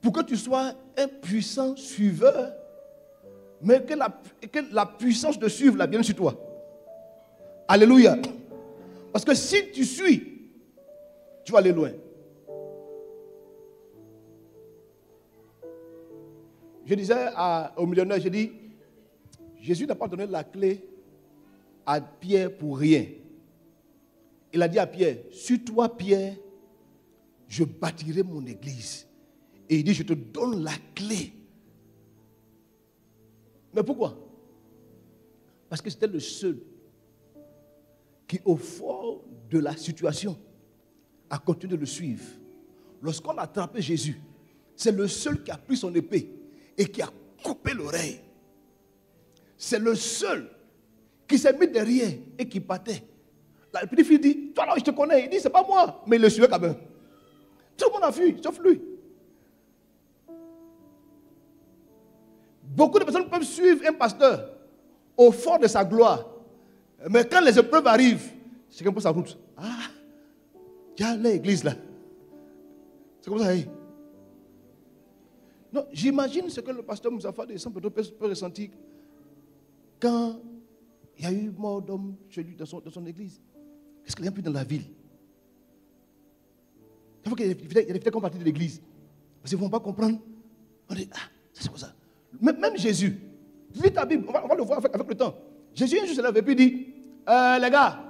Speaker 1: pour que tu sois un puissant suiveur, mais que la puissance de suivre la vienne sur toi. Alléluia. Parce que si tu suis, tu vas aller loin. Je disais au millionnaire, je dis, Jésus n'a pas donné la clé à Pierre pour rien. Il a dit à Pierre, sur toi Pierre, je bâtirai mon église. Et il dit, je te donne la clé. Mais pourquoi? Parce que c'était le seul qui, au fond de la situation, a continué de le suivre. Lorsqu'on a attrapé Jésus, c'est le seul qui a pris son épée et qui a coupé l'oreille. C'est le seul qui s'est mis derrière et qui battait. La petite fille dit, toi là, je te connais. Il dit, c'est pas moi. Mais il le suivait quand même. Tout le monde a fui, sauf lui. Beaucoup de personnes peuvent suivre un pasteur au fond de sa gloire. Mais quand les épreuves arrivent, chacun prend sa route. Ah, il y a l'église là. C'est comme ça. Hein? Non, j'imagine ce que le pasteur Moussa Fadé peut ressentir quand il y a eu mort d'homme chez lui dans son église. Qu'est-ce qu'il y a plus dans la ville? Il faut qu'il y ait des gens qui font partie de l'église. Parce qu'ils ne vont pas comprendre. On dit, ah, c'est quoi ça? Même Jésus, lis ta Bible, on va le voir avec le temps. Jésus un jour se lève et puis dit, les gars,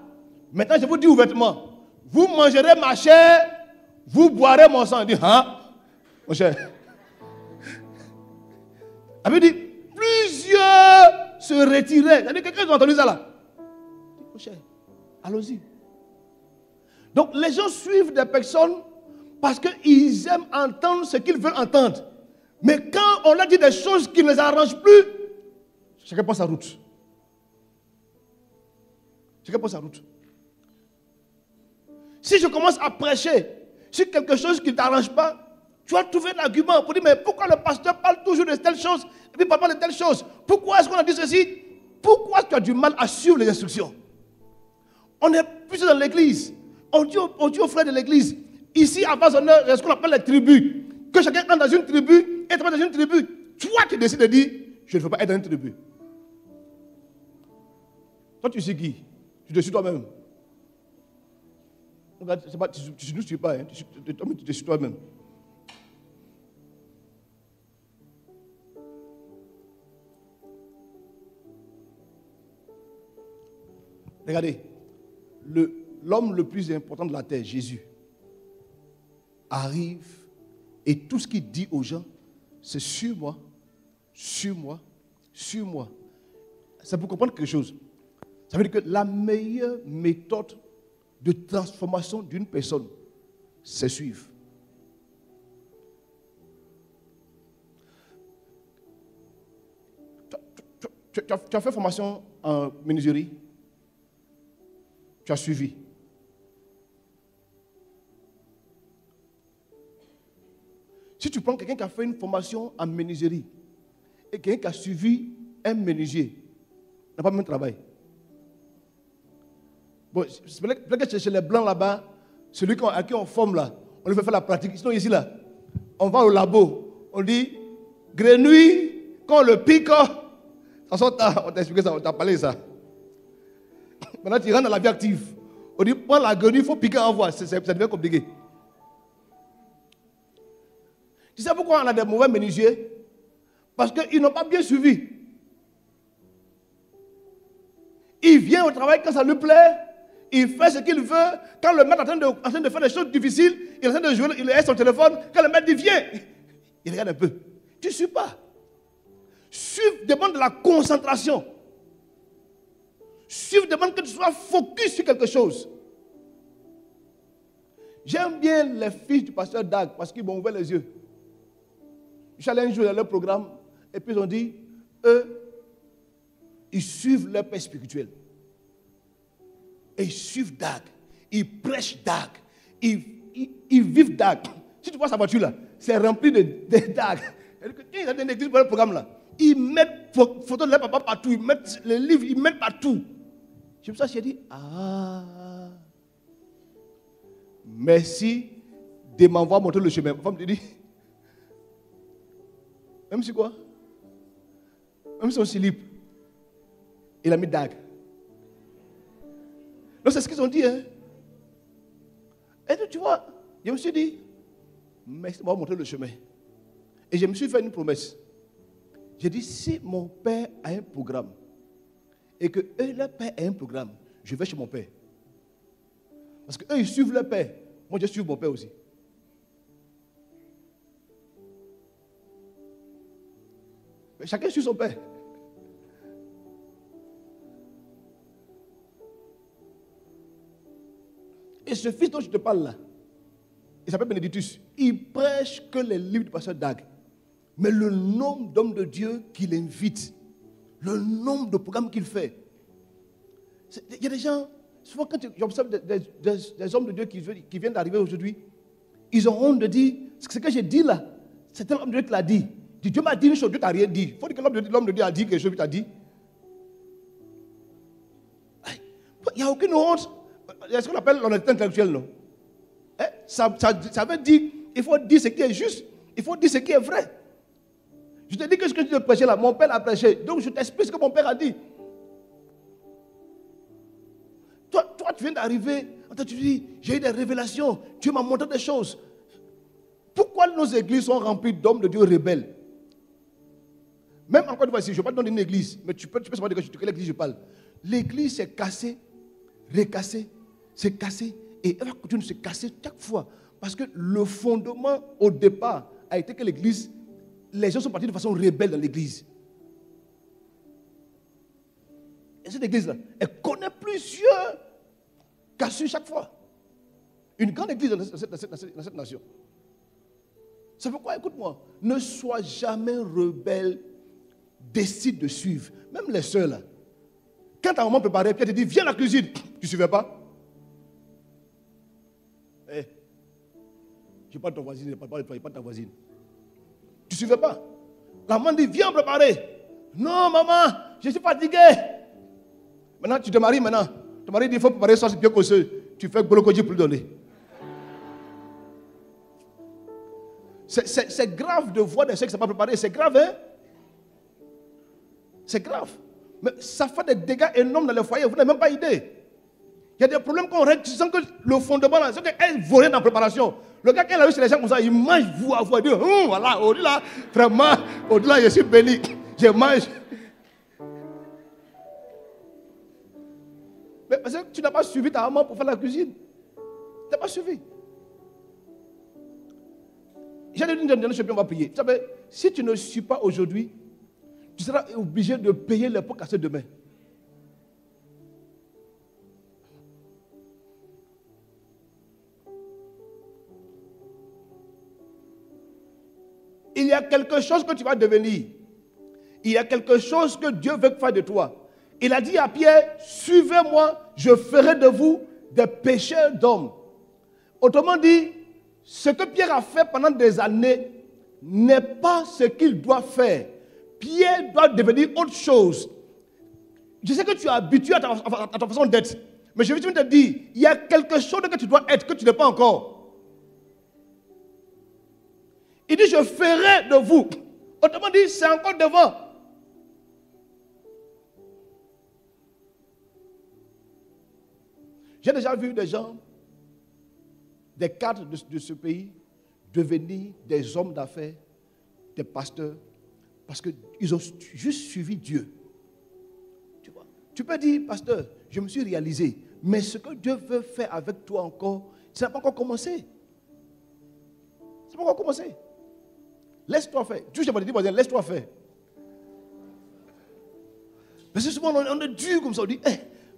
Speaker 1: maintenant je vous dis ouvertement, vous mangerez ma chair, vous boirez mon sang. Il dit, hein, mon cher. Il avait dit, plusieurs se retiraient. Il a dit, quelqu'un a entendu ça là? Mon cher, allons-y. Donc les gens suivent des personnes parce qu'ils aiment entendre ce qu'ils veulent entendre. Mais quand on leur dit des choses qui ne les arrangent plus, chacun prend sa route. Chacun prend sa route. Si je commence à prêcher sur quelque chose qui ne t'arrange pas, tu vas trouver un argument pour dire, mais pourquoi le pasteur parle toujours de telle chose et puis parle de telle chose? Pourquoi est-ce qu'on a dit ceci? Pourquoi tu as du mal à suivre les instructions? On est plus dans l'église. On dit aux frères de l'église, ici à Bazonneur, il y a ce qu'on appelle les tribus. Que chacun entre dans une tribu et travaille dans une tribu. Toi, tu décides de dire, je ne veux pas être dans une tribu. Toi, tu sais qui? Tu te suis toi-même. Tu ne suis pas, hein. Tu te suis toi-même. Regardez, l'homme le plus important de la terre, Jésus, arrive et tout ce qu'il dit aux gens, c'est sur moi, sur moi, sur moi. C'est pour comprendre quelque chose. Ça veut dire que la meilleure méthode de transformation d'une personne, c'est suivre. Tu as fait formation en menuiserie. Tu as suivi. Si tu prends quelqu'un qui a fait une formation en menuiserie et quelqu'un qui a suivi un menuisier, n'a pas le même travail. Bon, peut-être que chez les blancs là-bas, celui à qui on forme là, on lui fait faire la pratique. Sinon ici là, on va au labo, on dit grenouille, quand on le pique, on t'a expliqué ça, on t'a parlé ça. Maintenant tu rentres dans la vie active. On dit prends la grenouille, il faut piquer en voie, ça devient compliqué. Tu sais pourquoi on a des mauvais menuisiers? Parce qu'ils n'ont pas bien suivi. Il vient au travail quand ça lui plaît, il fait ce qu'il veut. Quand le maître est en train de faire des choses difficiles, il est en train de jouer, il est son téléphone. Quand le maître dit viens, il regarde un peu. Tu ne suis pas. Suivre demande de la concentration. Suivre demande que tu sois focus sur quelque chose. J'aime bien les fils du pasteur Dag parce qu'ils m'ont ouvert les yeux. Je suis allé un jour dans leur programme et puis ils ont dit, eux, ils suivent leur père spirituel. Et ils suivent Dag. Ils prêchent Dag. Ils vivent Dag. Si tu vois sa voiture là, c'est rempli de Dag. Ils ont une église pour le programme là. Ils mettent photos de leur papa partout. Ils mettent les livres, ils mettent partout. C'est pour ça que j'ai dit, merci de m'avoir montré le chemin. La femme te dit, même si quoi? Même si on slip, il a mis Dag. Donc c'est ce qu'ils ont dit. Hein? Et donc, tu vois, je me suis dit, merci de m'avoir montré le chemin. Et je me suis fait une promesse. J'ai dit, si mon père a un programme, et que eux, leur père a un programme, je vais chez mon père. Parce qu'eux, ils suivent leur père. Moi, je suis mon père aussi. Mais chacun suit son père. Et ce fils dont je te parle là, il s'appelle Bénédictus. Il prêche que les livres du pasteur Dag. Mais le nombre d'hommes de Dieu qu'il invite, le nombre de programmes qu'il fait. Il y a des gens, souvent quand j'observe des hommes de Dieu qui viennent d'arriver aujourd'hui, ils ont honte de dire, ce que j'ai dit là, c'est un homme de Dieu qui l'a dit. Dieu m'a dit une chose, Dieu t'a rien dit. Il faut dire que l'homme de Dieu a dit quelque chose qu'il t'a dit. Il n'y a aucune honte. Il y a ce qu'on appelle l'honnêteté intellectuelle, non? Ça veut dire, il faut dire ce qui est juste, il faut dire ce qui est vrai. Je te dis que ce que tu te prêchais là, mon père l'a prêché. Donc je t'explique ce que mon père a dit. Toi tu viens d'arriver, tu dis, j'ai eu des révélations, Dieu m'a montré des choses. Pourquoi nos églises sont remplies d'hommes de Dieu rebelles? Même encore une fois, je ne vais pas te donner une église, mais tu peux savoir de quelle église je parle. L'église s'est cassée, recassée, s'est cassée, et elle va continuer de se casser chaque fois. Parce que le fondement au départ a été que l'église, les gens sont partis de façon rebelle dans l'église. Et cette église-là, elle connaît plusieurs cassures chaque fois. Une grande église dans cette nation. C'est pourquoi, écoute-moi, ne sois jamais rebelle, décide de suivre. Même les soeurs là. Quand ta maman préparait, Pierre te dit, viens à la cuisine. Tu ne suivais pas? Je parle de ton voisine, je parle de ta voisine. Tu ne suivais pas? La maman dit, viens préparer. Non, maman, je suis fatigué. Maintenant, tu te maries maintenant. Ton mari dit, il faut préparer ça, c'est bien cosseux. Tu fais bolokoji pour lui donner. C'est grave de voir des choses qui ne sont pas préparées. C'est grave, hein? C'est grave. Mais ça fait des dégâts énormes dans le foyer. Vous n'avez même pas idée. Il y a des problèmes qu'on règle. Tu sens que le fondement, c'est qu'elle volait dans la préparation. Le gars, quand il a vu chez les gens comme ça, il mange vous à vous. Il dit, voilà, au-delà, vraiment, au-delà, je suis béni. Je mange. Mais parce que tu n'as pas suivi ta maman pour faire la cuisine. Tu n'as pas suivi. J'ai dit une dernière chose, on va prier. Tu sais, si tu ne suis pas aujourd'hui, tu seras obligé de payer les pots cassés demain. Il y a quelque chose que tu vas devenir. Il y a quelque chose que Dieu veut faire de toi. Il a dit à Pierre, suivez-moi, je ferai de vous des pêcheurs d'hommes. Autrement dit, ce que Pierre a fait pendant des années n'est pas ce qu'il doit faire. Pierre doit devenir autre chose. Je sais que tu es habitué à ta façon d'être. Mais je veux te dire, il y a quelque chose que tu dois être que tu n'es pas encore. Il dit, je ferai de vous. Autrement dit, c'est encore devant. J'ai déjà vu des gens, des cadres de ce pays, devenir des hommes d'affaires, des pasteurs, parce qu'ils ont juste suivi Dieu. Tu vois? Tu peux dire, pasteur, je me suis réalisé, mais ce que Dieu veut faire avec toi encore, ça n'a pas encore commencé. Ça n'a pas encore commencé. Laisse-toi faire. Dieu, je vais te dire, laisse-toi faire. Mais c'est souvent, on est dur comme ça, on dit,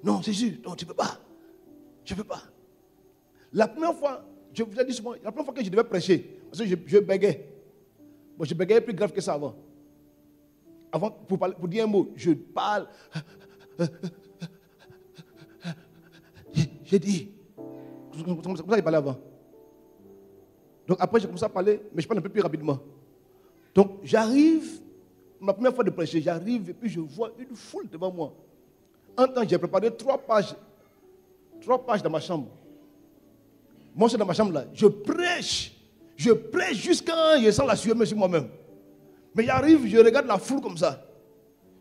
Speaker 1: non, c'est sûr, non, tu ne peux pas. Je ne peux pas. La première fois, je vous ai dit souvent, la première fois que je devais prêcher, parce que je bégayais. Bon, je bégayais plus grave que ça avant. Avant, pour dire un mot, je parle. J'ai dit, comme ça il parlait avant. Donc après, j'ai commencé à parler, mais je parle un peu plus rapidement. Donc j'arrive, ma première fois de prêcher, j'arrive et puis je vois une foule devant moi. En temps, j'ai préparé 3 pages dans ma chambre. Moi, je suis dans ma chambre là, je prêche jusqu'à je sens la sueur sur moi-même. Mais j'arrive, je regarde la foule comme ça.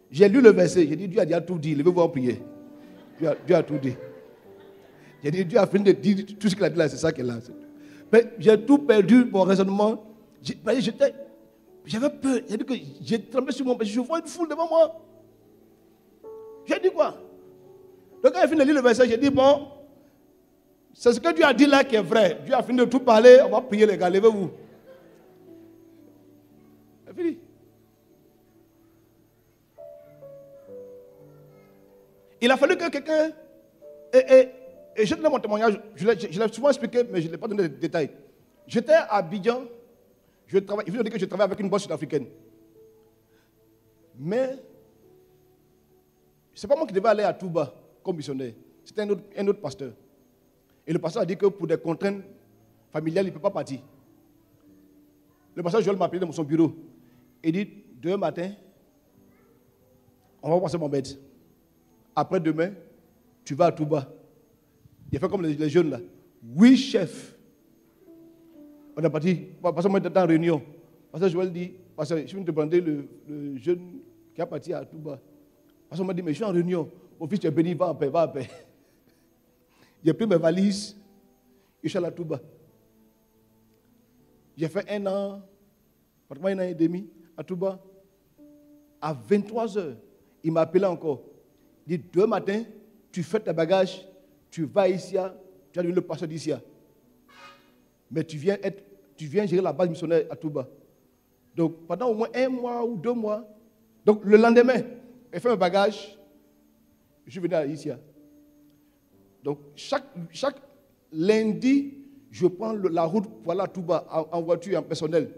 Speaker 1: J'ai lu le verset, j'ai dit, Dieu a déjà tout dit, levez-vous en prier. Dieu a tout dit. J'ai dit, Dieu a fini de dire tout ce qu'il a dit là, c'est ça qu'il a. Mais j'ai tout perdu, mon raisonnement. J'avais peur, j'ai tremblé sur mon péché, je vois une foule devant moi. J'ai dit quoi? Donc quand il a fini de lire le verset, j'ai dit, bon, c'est ce que Dieu a dit là qui est vrai. Dieu a fini de tout parler, on va prier les gars, levez-vous. C'est fini. Il a fallu que quelqu'un... Et je te donne mon témoignage, je l'ai souvent expliqué, mais je ne l'ai pas donné de détails. J'étais à Abidjan, il faut dire que je travaille avec une boîte sud-africaine. Mais, ce n'est pas moi qui devais aller à Touba comme missionnaire, c'était un autre pasteur. Et le pasteur a dit que pour des contraintes familiales, il ne peut pas partir. Le pasteur Joël m'a appelé dans son bureau. Il dit, demain matin, on va passer mon bête. Après demain, tu vas à Touba. Il a fait comme les jeunes là. Oui, chef. On est parti. Parce qu'on était en réunion. Parce que Joël dit, parce que je viens de demander le jeune qui a parti à Touba. Parce qu'on m'a dit, mais je suis en réunion. Mon fils, tu es béni, va en paix, va en paix. J'ai pris mes valises. Je suis allé à Touba. J'ai fait 1 an, pratiquement 1 an et demi à Touba. À 23h, il m'a appelé encore. Il dit, demain matin, tu fais tes bagages, tu vas ici, tu vas devenir le pasteur d'ici. Mais tu viens gérer la base missionnaire à Touba. Donc, pendant au moins 1 mois ou 2 mois, donc le lendemain, j'ai fait mes bagages, je suis venu à Issia. Donc, chaque lundi, je prends la route pour aller à Touba en voiture, en personnel.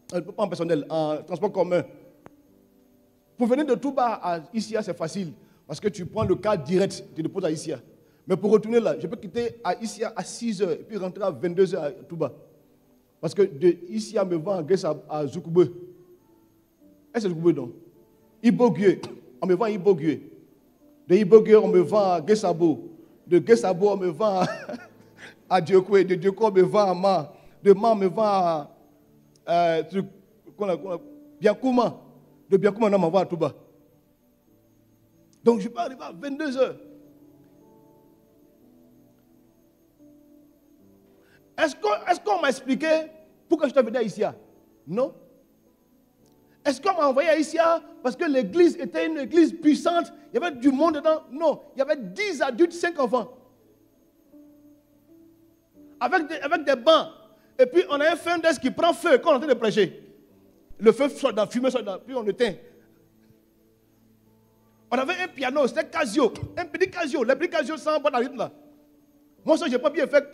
Speaker 1: Pas en personnel, en transport commun. Pour venir de Touba à Issia, c'est facile. Parce que tu prends le car direct, tu déposes à Issia. Mais pour retourner là, je peux quitter à Issia à 6h et puis rentrer à 22h à Touba. Parce que de Issia me vend à Zoukoube. Est-ce que c'est Zoukoube, non? Ibogue. On me vend à Ibogue. De Ibogue, on me vend à Gessabo. De Gessabo, on me vend à Diokwe. De Diokwe, on me vend à Ma. De Ma, on me vend à Biakouma. De Biakouma, on m'envoie à Touba. Donc je peux arriver à 22h. Est-ce qu'on m'a expliqué pourquoi je suis venu à Issia? Non. Est-ce qu'on m'a envoyé à Issia parce que l'église était une église puissante? Il y avait du monde dedans? Non. Il y avait 10 adultes, 5 enfants. Avec des bancs. Et puis on a un feu qui prend feu quand on est en train de prêcher. Le feu sort dans la fumée, puis on éteint. On avait un piano, c'était Casio, un petit Casio, les petits Casio sans boîte à rythme là. Moi, ça, je n'ai pas bien fait.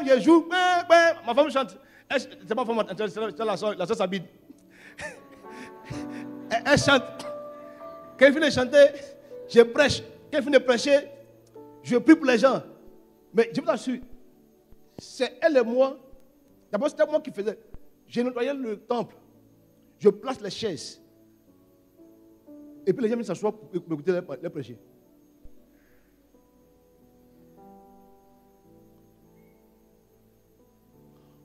Speaker 1: Je joue. Ma femme chante. C'est ma femme, c'est la soeur Sabine. Elle chante. Quand elle finit de chanter, je prêche. Quand elle finit de prêcher, je prie pour les gens. Mais je vous assure, c'est elle et moi. D'abord, c'était moi qui faisais. Je nettoyais le temple. Je place les chaises. Et puis les gens viennent s'asseoir pour écouter les prêcher.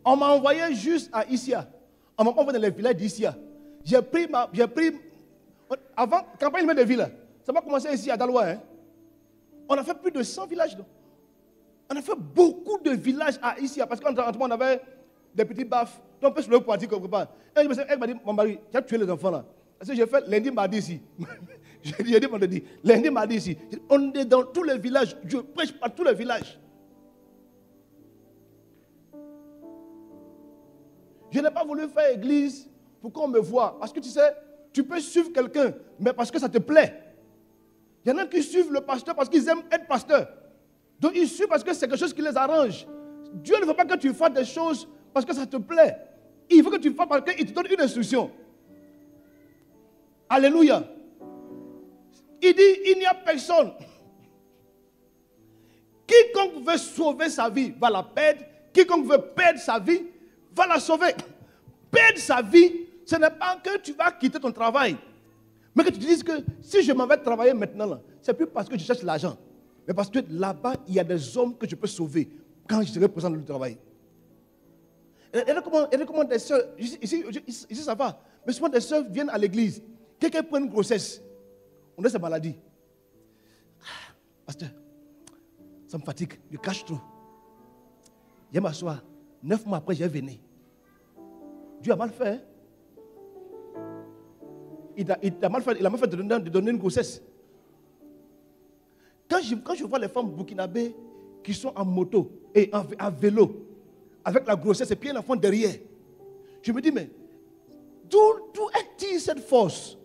Speaker 1: On m'a envoyé juste à Issia. On m'a envoyé dans les villages d'Issia. J'ai pris avant, campagne de ville, ça va commencer ici à Daloa. Hein? On a fait plus de 100 villages. Donc. On a fait beaucoup de villages à Issia. Parce qu'en tout on avait des petits baffes. Donc on peut se lever pour dire quelque part. Elle m'a dit, mon mari, tu as tué les enfants là. Parce que j'ai fait lundi, mardi ici. J'ai dit vendredi. Lundi, mardi ici. On est dans tous les villages. Je prêche par tous les villages. Je n'ai pas voulu faire église pour qu'on me voie. Parce que tu sais, tu peux suivre quelqu'un, mais parce que ça te plaît. Il y en a qui suivent le pasteur parce qu'ils aiment être pasteur. Donc ils suivent parce que c'est quelque chose qui les arrange. Dieu ne veut pas que tu fasses des choses parce que ça te plaît. Il veut que tu fasses parce qu'il te donne une instruction. Alléluia. Il dit, il n'y a personne. Quiconque veut sauver sa vie va la perdre. Quiconque veut perdre sa vie va la sauver. Perdre sa vie, ce n'est pas que tu vas quitter ton travail. Mais que tu te dises que si je m'en vais travailler maintenant, c'est plus parce que je cherche l'argent. Mais parce que là-bas, il y a des hommes que je peux sauver quand je serai présent dans le travail. Et comment des soeurs, ici ça va, mais souvent des soeurs viennent à l'église. Quelqu'un prend une grossesse. On a cette maladie. Pasteur, ça me fatigue, je cache trop. Je vais m'asseoir. 9 mois après, je vais venir. Dieu a mal fait. Hein? Il a mal fait de donner une grossesse. Quand je vois les femmes burkinabées qui sont en moto et à vélo, avec la grossesse et puis un enfant derrière, je me dis, mais d'où est-il cette force?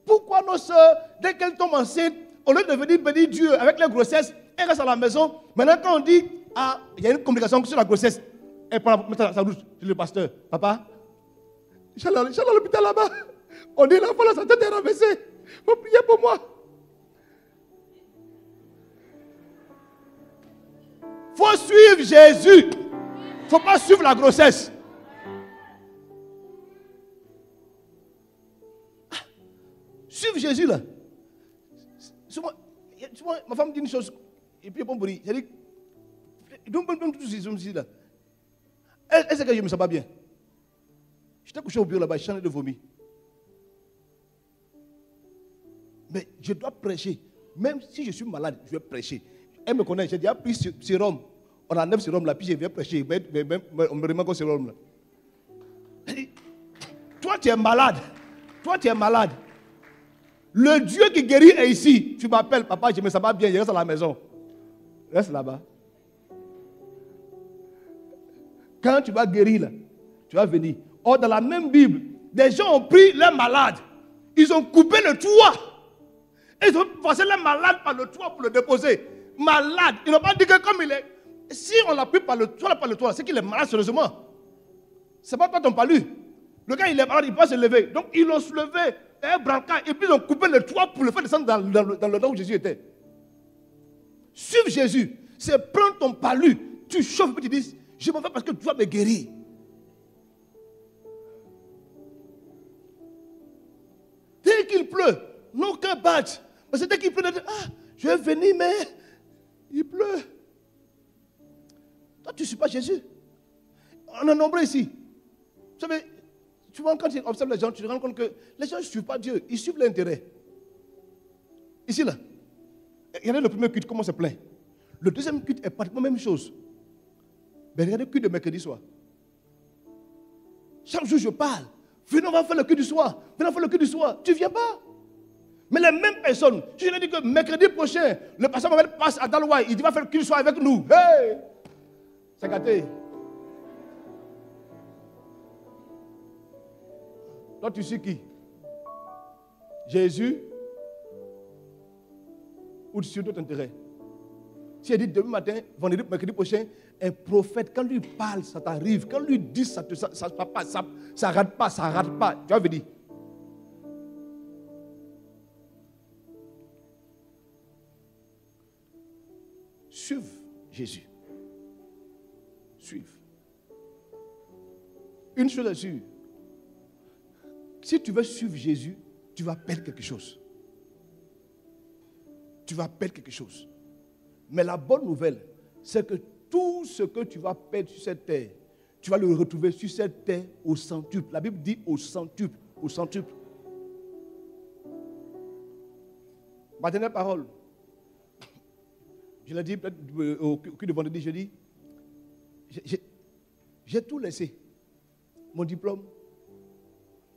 Speaker 1: Pourquoi nos soeurs, dès qu'elles tombent enceintes, au lieu de venir bénir Dieu avec la grossesse, elles restent à la maison. Maintenant, quand on dit, ah, il y a une complication sur la grossesse, elle prend sa douche. Je dis, le pasteur, papa, je suis allé à l'hôpital là-bas. On dit, l'enfant, sa tête est rabaissée. Il faut prier pour moi. Il faut suivre Jésus. Il ne faut pas suivre la grossesse. Suivre Jésus là. Souvent, ma femme dit une chose, et puis bon bruit. Elle dit, là. Elle sait que je ne me sens pas bien. J'étais couché au bureau là-bas, je chantais de vomi. Mais je dois prêcher. Même si je suis malade, je vais prêcher. Elle me connaît, j'ai déjà pris sérum. On a 9 sérums là, puis je viens prêcher. On me remet au sérum là. Elle dit, toi tu es malade. Toi tu es malade. Le Dieu qui guérit est ici. Tu m'appelles, papa, je me sens pas bien, je reste à la maison. Reste là-bas. Quand tu vas guérir là, tu vas venir. Or, dans la même Bible, des gens ont pris les malades. Ils ont coupé le toit. Ils ont passé les malades par le toit pour le déposer. Malade. Ils n'ont pas dit que comme il est. Si on l'a pris par le toit, c'est qu'il est malade sérieusement. Ce n'est pas toi ton palu. Le gars, il est malade, il ne peut pas se lever. Donc, ils l'ont soulevé, un brancard, et puis ils ont coupé le toit pour le faire descendre dans le où Jésus était. Suivre Jésus, c'est prendre ton palu. Tu chauffes et tu dis, je m'en vais parce que tu vas me guérir. Dès qu'il pleut, non qu'un badge. Parce que dès qu'il pleut, je vais venir, mais il pleut. Toi, tu ne suis pas Jésus. On est nombreux ici. Vous savez, souvent quand tu observes les gens, tu te rends compte que les gens ne suivent pas Dieu, ils suivent l'intérêt. Ici, là, regardez le premier culte, comment c'est plein. Le deuxième culte est pratiquement la même chose. Mais regardez le culte de mercredi soir. Chaque jour, je parle. Venez, on va faire le culte du soir. Venez, on va faire le culte du soir. Tu ne viens pas. Mais les mêmes personnes, je leur dis que mercredi prochain, le pasteur Mohamed passe à Dalouaï, il dit va faire le culte du soir avec nous. Hey! C'est gâté. Toi, tu suis qui? Jésus ou tu suis d'autres intérêts? Si elle dit demain matin, vendredi, mercredi prochain, un prophète, quand lui parle, ça t'arrive. Quand lui dit, ça rate pas. Tu vas venir. Suive Jésus. Suive. Une chose est sûre. Si tu veux suivre Jésus, tu vas perdre quelque chose. Tu vas perdre quelque chose. Mais la bonne nouvelle, c'est que tout ce que tu vas perdre sur cette terre, tu vas le retrouver sur cette terre au centuple. La Bible dit au centuple. Au centuple. Ma dernière parole. Je l'ai dit peut-être au culte de vendredi, je dis, j'ai tout laissé. Mon diplôme.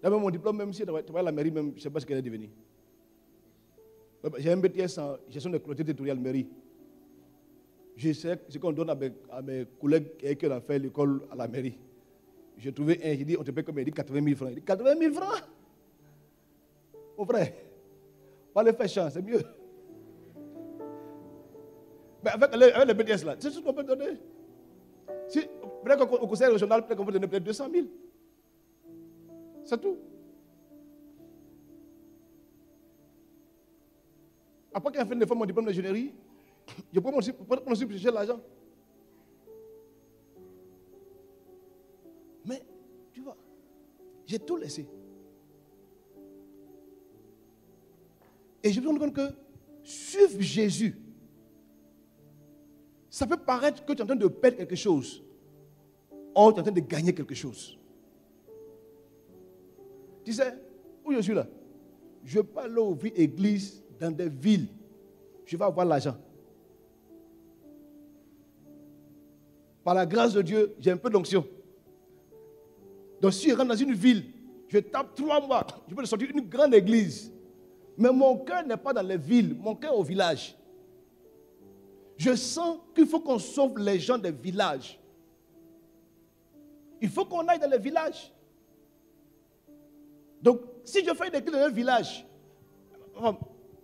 Speaker 1: D'abord, mon diplôme, même si je travaille à la mairie, même, je ne sais pas ce qu'elle est devenue. J'ai un BTS en gestion de clôture territoriale mairie. Je sais ce qu'on donne à mes collègues qui ont fait l'école à la mairie. J'ai trouvé un, j'ai dit, on te paye comme il dit 80 000 francs. Il dit 80 000 francs? Mon frère, on va le faire chance, c'est mieux. Mais avec le BTS là, c'est ce qu'on peut donner. Si, peut-être qu'au conseil régional, peut-être qu'on peut donner peut-être 200 000. C'est tout. Après qu'il a fait une fois mon diplôme d'ingénierie, Je peux aussi chercher l'argent. Mais, tu vois, j'ai tout laissé. Et je me rends compte que suivre Jésus, ça peut paraître que tu es en train de perdre quelque chose. Or, tu es en train de gagner quelque chose. Tu sais, où je suis là? Je ne vais pas aller ouvrir église dans des villes. Je vais avoir l'argent. Par la grâce de Dieu, j'ai un peu d'onction. Donc si je rentre dans une ville, je tape 3 mois, je peux sortir une grande église. Mais mon cœur n'est pas dans les villes, mon cœur est au village. Je sens qu'il faut qu'on sauve les gens des villages. Il faut qu'on aille dans les villages. Donc, si je fais une église dans un village,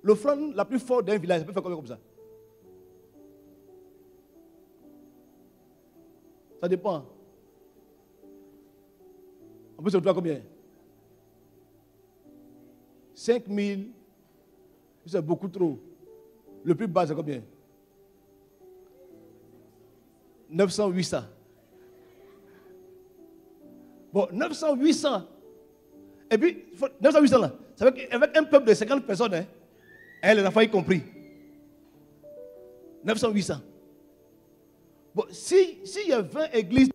Speaker 1: l'offrande la plus forte d'un village, ça peut faire combien comme ça? Ça dépend. On peut se retrouver à combien? 5 000. C'est beaucoup trop. Le plus bas, c'est combien? 900, 800. Bon, 900, 800. Et puis, 900, 800 là, c'est avec un peuple de 50 personnes, hein, et les enfants y compris. 900, 800. Bon, s'il y a 20 églises,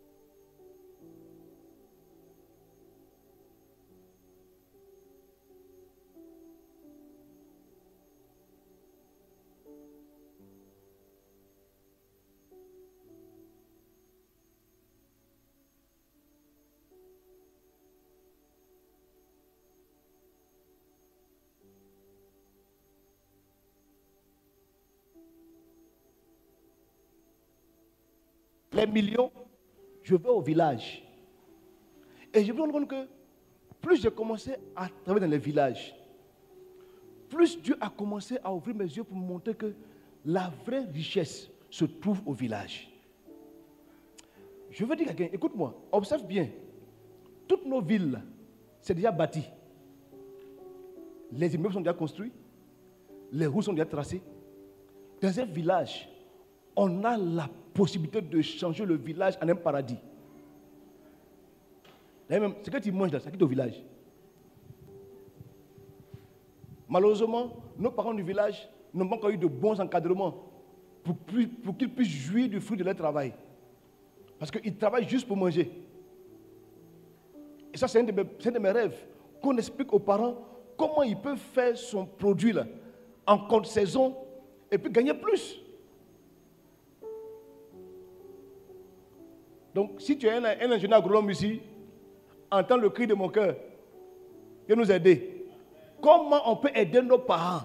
Speaker 1: les millions, je vais au village. Et je me rends compte que plus j'ai commencé à travailler dans les villages, plus Dieu a commencé à ouvrir mes yeux pour me montrer que la vraie richesse se trouve au village. Je veux dire à quelqu'un, écoute-moi, observe bien. Toutes nos villes, c'est déjà bâti. Les immeubles sont déjà construits. Les routes sont déjà tracées. Dans un village, on a la possibilité de changer le village en un paradis. Même, ce que tu manges là, ça quitte au village. Malheureusement, nos parents du village n'ont pas encore eu de bons encadrements pour qu'ils puissent jouir du fruit de leur travail. Parce qu'ils travaillent juste pour manger. Et ça, c'est un de mes rêves. Qu'on explique aux parents comment ils peuvent faire son produit là, en contre-saison et puis gagner plus. Donc, si tu es un ingénieur agronome ici, entends le cri de mon cœur. Viens nous aider. Comment on peut aider nos parents?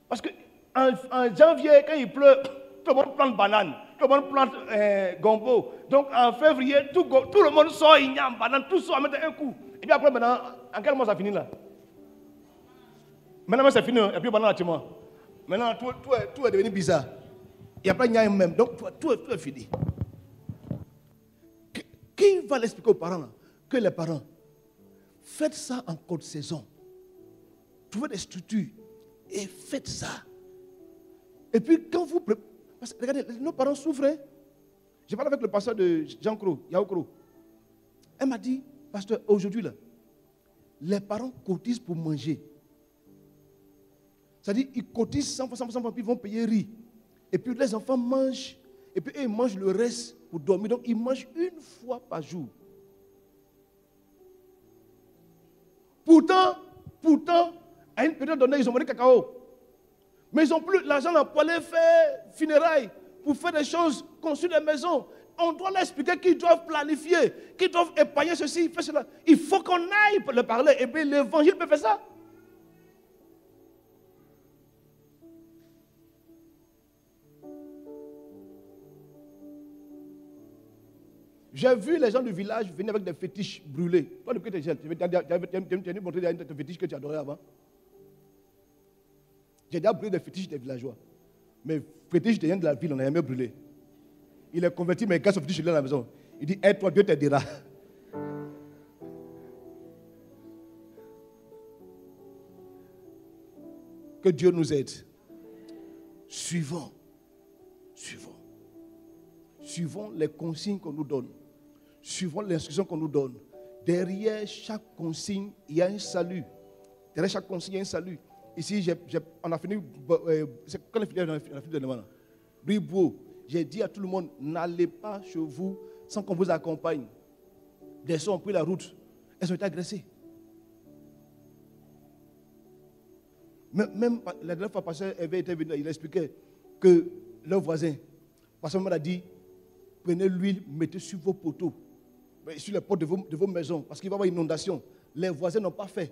Speaker 1: Parce qu'en janvier, quand il pleut, tout le monde plante banane, tout le monde plante gombo. Donc en février, tout le monde sort, il y a une banane, tout sort à mettre un coup. Et puis après, maintenant, en quel mois ça finit là? Maintenant, c'est fini, et puis banane chez moi. Maintenant, tout est devenu bizarre. Et après, il y a même. Donc, tout est fini. Qui va l'expliquer aux parents là? Que les parents, faites ça en cours de saison. Trouvez des structures et faites ça. Et puis quand vous... Parce que regardez, nos parents souffrent. Hein? J'ai parlé avec le pasteur de Jean Cro, Yao Cro. Elle m'a dit, pasteur, aujourd'hui là, les parents cotisent pour manger. C'est-à-dire, ils cotisent 100%, puis ils vont payer riz. Et puis les enfants mangent, et puis eux, ils mangent le reste pour dormir. Donc ils mangent une fois par jour. Pourtant, à une période donnée, ils ont mangé cacao. Mais ils n'ont plus l'argent pour aller faire funérailles, pour faire des choses, construire des maisons. On doit leur expliquer qu'ils doivent planifier, qu'ils doivent épargner ceci, faire cela. Il faut qu'on aille pour leur parler. Et bien l'évangile peut faire ça. J'ai vu les gens du village venir avec des fétiches brûlés. Toi, depuis que tu es jeune, tu as montré des fétiches que tu adorais avant. J'ai déjà brûlé des fétiches des villageois. Mais fétiches des gens de la ville, on n'a jamais brûlé. Il est converti, mais il casse son fétiche à la maison. Il dit, aide-toi, Dieu t'aidera. Que Dieu nous aide. Suivons Suivons. Suivons les consignes qu'on nous donne. Suivons l'instruction qu'on nous donne. Derrière chaque consigne, il y a un salut. Derrière chaque consigne, il y a un salut. Ici, on a fini, c'est quand on a fini de demain. Bribeau, j'ai dit à tout le monde, n'allez pas chez vous sans qu'on vous accompagne. Des gens ont pris la route, elles ont été agressées. Même la dernière fois, le pasteur était venu, il expliquait que leur voisin, le pasteur m'a dit, prenez l'huile, mettez sur vos poteaux, sur les portes de vos maisons, parce qu'il va y avoir inondation. Les voisins n'ont pas fait.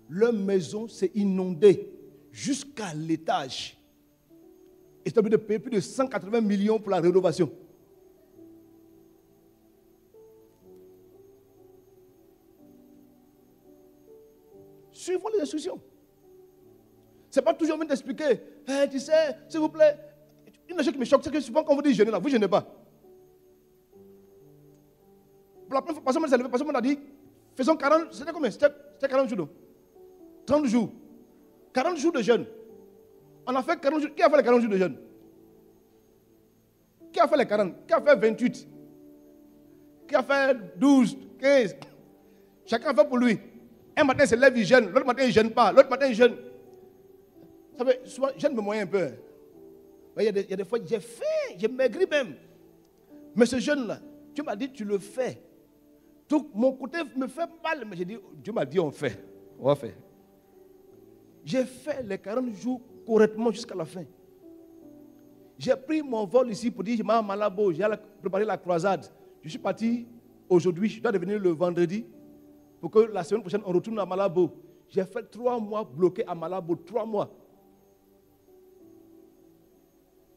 Speaker 1: Leur maison s'est inondée jusqu'à l'étage. Et c'est obligé de payer plus de 180 millions pour la rénovation. Suivons les instructions. Ce n'est pas toujours envie d'expliquer. Hey, tu sais, s'il vous plaît, une chose qui me choque, c'est que souvent quand vous dites jeûner là, vous ne jeûnez pas. Pour la première fois, personne m'a dit, faisons 40, c'était combien? C'était 40 jours, non? 30 jours. 40 jours de jeûne. On a fait 40 jours. Qui a fait les 40 jours de jeûne? Qui a fait les 40? Qui a fait 28? Qui a fait 12, 15? Chacun a fait pour lui. Un matin, il se lève, il jeûne. L'autre matin, il ne jeûne pas. L'autre matin, il jeûne. Ça fait, souvent, je jeûne me moyen un peu. Il y a des fois, j'ai faim, j'ai maigri même. Mais ce jeûne-là, Dieu m'a dit, tu le fais. Donc, mon côté me fait mal. Mais j'ai dit, Dieu m'a dit, on fait. On va faire. J'ai fait les 40 jours correctement jusqu'à la fin. J'ai pris mon vol ici pour dire, je m'en vais à Malabo, j'ai préparé la croisade. Je suis parti aujourd'hui, je dois revenir le vendredi pour que la semaine prochaine, on retourne à Malabo. J'ai fait 3 mois bloqué à Malabo, 3 mois.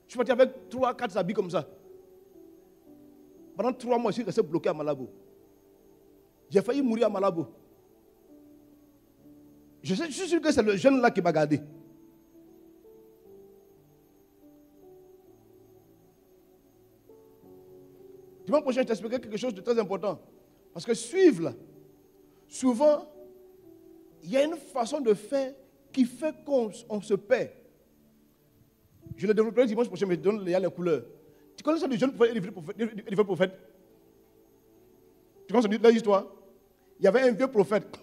Speaker 1: Je suis parti avec 3-4 habits comme ça. Pendant 3 mois, je suis resté bloqué à Malabo. J'ai failli mourir à Malabo. Je suis sûr que c'est le jeune là qui m'a gardé. Dimanche prochain, je t'expliquerai quelque chose de très important. Parce que suivre, là, souvent, il y a une façon de faire qui fait qu'on se perd. Je le développerai dimanche prochain, mais je donne les couleurs. Tu connais ça du jeune prophète et du vieux prophète? Tu connais leur histoire? Il y avait un vieux prophète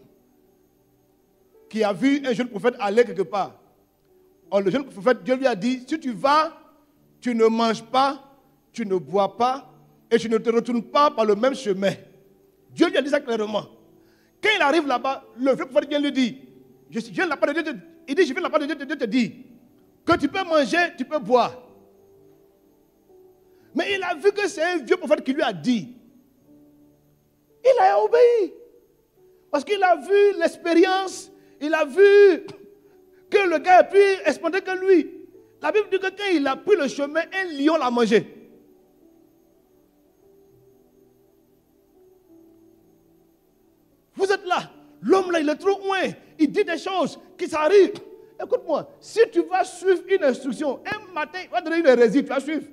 Speaker 1: qui a vu un jeune prophète aller quelque part. Or, le jeune prophète, Dieu lui a dit, si tu vas, tu ne manges pas, tu ne bois pas, et tu ne te retournes pas par le même chemin. Dieu lui a dit ça clairement. Quand il arrive là-bas, le vieux prophète vient lui dire, je viens de la part de Dieu, il dit, je viens de la part de Dieu, Dieu te dit que tu peux manger, tu peux boire. Mais il a vu que c'est un vieux prophète qui lui a dit. Il a obéi. Parce qu'il a vu l'expérience, il a vu que le gars est plus expandé que lui. La Bible dit que quand il a pris le chemin, un lion l'a mangé. Vous êtes là, l'homme là, il est trop loin, il dit des choses qui s'arrivent. Écoute-moi, si tu vas suivre une instruction, un matin, il va te donner une hérésie, tu vas suivre.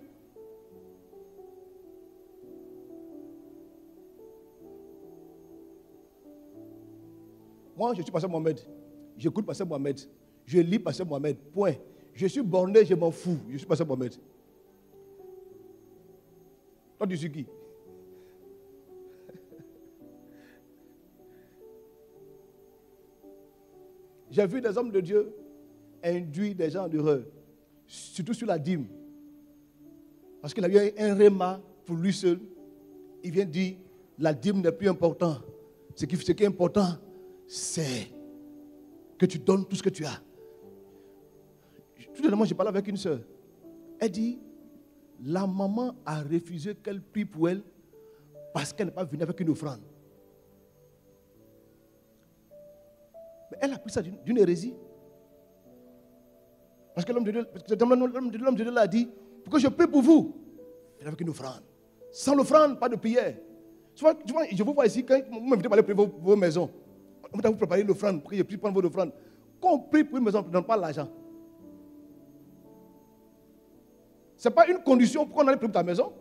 Speaker 1: Moi, je suis pasteur Mohamed. J'écoute pasteur Mohamed. Je lis pasteur Mohamed. Point. Je suis borné, je m'en fous. Je suis pasteur Mohamed. Toi, tu suis qui? J'ai vu des hommes de Dieu induire des gens en erreur, surtout sur la dîme. Parce qu'il a eu un réma pour lui seul. Il vient dire, la dîme n'est plus importante. Ce qui est important, c'est que tu donnes tout ce que tu as. Tout à l'heure, j'ai parlé avec une soeur. Elle dit, la maman a refusé qu'elle prie pour elle parce qu'elle n'est pas venue avec une offrande. Mais elle a pris ça d'une hérésie. Parce que l'homme de Dieu l'a dit, pourquoi je prie pour vous? Venez avec une offrande. Sans l'offrande, pas de prière. Tu vois, je vous vois ici, quand vous m'invitez à aller prier vos maisons, on va vous préparer l'offrande pour que je puisse prendre votre offrande. Quand on prie pour une maison, on ne donne pas l'argent. Ce n'est pas une condition pour qu'on aille prier pour ta maison.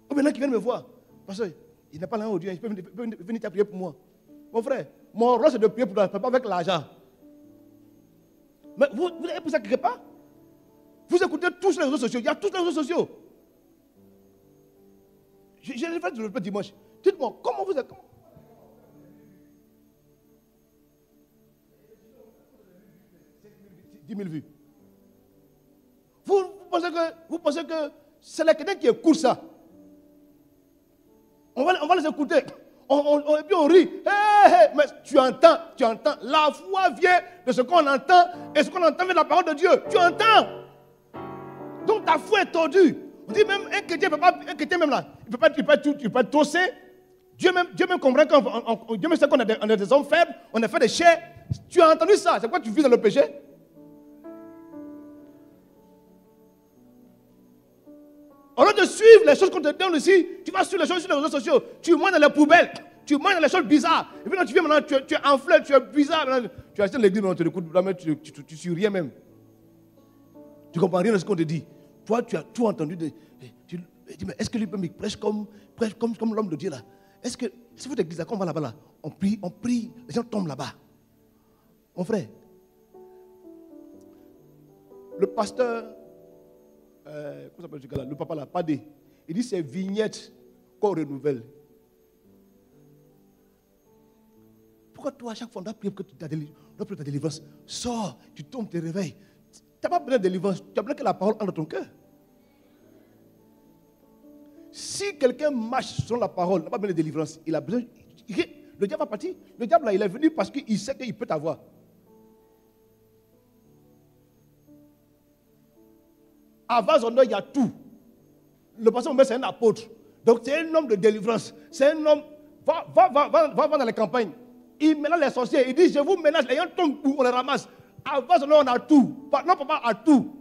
Speaker 1: Ou maintenant qui viennent me voir. Parce qu'il n'est pas là aujourd'hui, il peut venir prier pour moi. Mon frère, mon rôle c'est de prier pour toi, pas avec l'argent. Mais vous avez pris ça quelque part? Vous écoutez tous les réseaux sociaux. Il y a tous les réseaux sociaux. J'ai fait le dimanche. Dites-moi, comment vous êtes... 10 000 vues. Vous pensez que c'est les chrétiens qui écoutent ça. On va les écouter. Et puis on rit. Mais tu entends. La foi vient de ce qu'on entend. Et ce qu'on entend vient de la parole de Dieu. Tu entends. Donc ta foi est tordue. On dit même un chrétien même là, il peut pas trop saint. Dieu même comprend Dieu même sait qu'on est des hommes faibles, on est fait des chairs. Tu as entendu ça? C'est quoi tu vis dans le péché? Au lieu de suivre les choses qu'on te donne ici, tu vas suivre les choses sur les réseaux sociaux. Tu manges dans les poubelles, tu manges dans les choses bizarres. Et puis là, tu viens maintenant, tu es en fleur, tu es bizarre. Maintenant, tu achètes l'église, tu écoutes, tu suis rien même. Tu ne comprends rien de ce qu'on te dit. Toi, tu as tout entendu. Tu dis, mais est-ce que lui peut me prêcher comme l'homme de Dieu là? Est-ce que, si vous église là, quand on va là-bas là, on prie, les gens tombent là-bas. Mon frère, le pasteur, comment s'appelle ce gars-là? Le papa là, Padé, il dit c'est vignettes qu'on renouvelle. Pourquoi toi, à chaque fois, on doit prier que ta délivrance? Sors, tu tombes, tu te réveilles. Tu n'as pas besoin de délivrance, tu as besoin que la parole entre dans ton cœur. Si quelqu'un marche selon la parole, n'a pas besoin de délivrance, il a besoin. Le diable va partir. Le diable là, il est venu parce qu'il sait qu'il peut t'avoir. À Vazoneur, il y a tout. Le pasteur Mohamed, c'est un apôtre. Donc c'est un homme de délivrance. C'est un homme. Va dans les campagnes. Il ménage les sorciers. Il dit, je vous ménage. Les gens tombent où on les ramasse. À Vazoneur, on a tout. Non, papa a tout.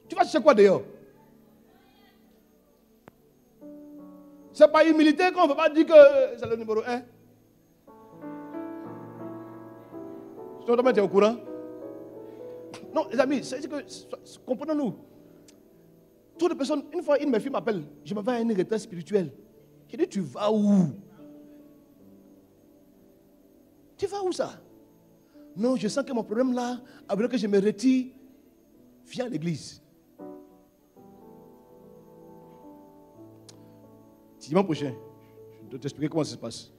Speaker 1: Tu vas chercher quoi d'ailleurs? C'est pas humilité qu'on ne peut pas dire que c'est le numéro 1. Tu es au courant? Non, les amis, c'est que, comprenons-nous. Trop de personnes, une fois, une de mes filles m'appelle, je me vais à une retraite spirituelle. Je dis, tu vas où? Tu vas où ça? Non, je sens que mon problème là, après que je me retire, viens à l'église. Dimanche prochain, je vais t'expliquer comment ça se passe.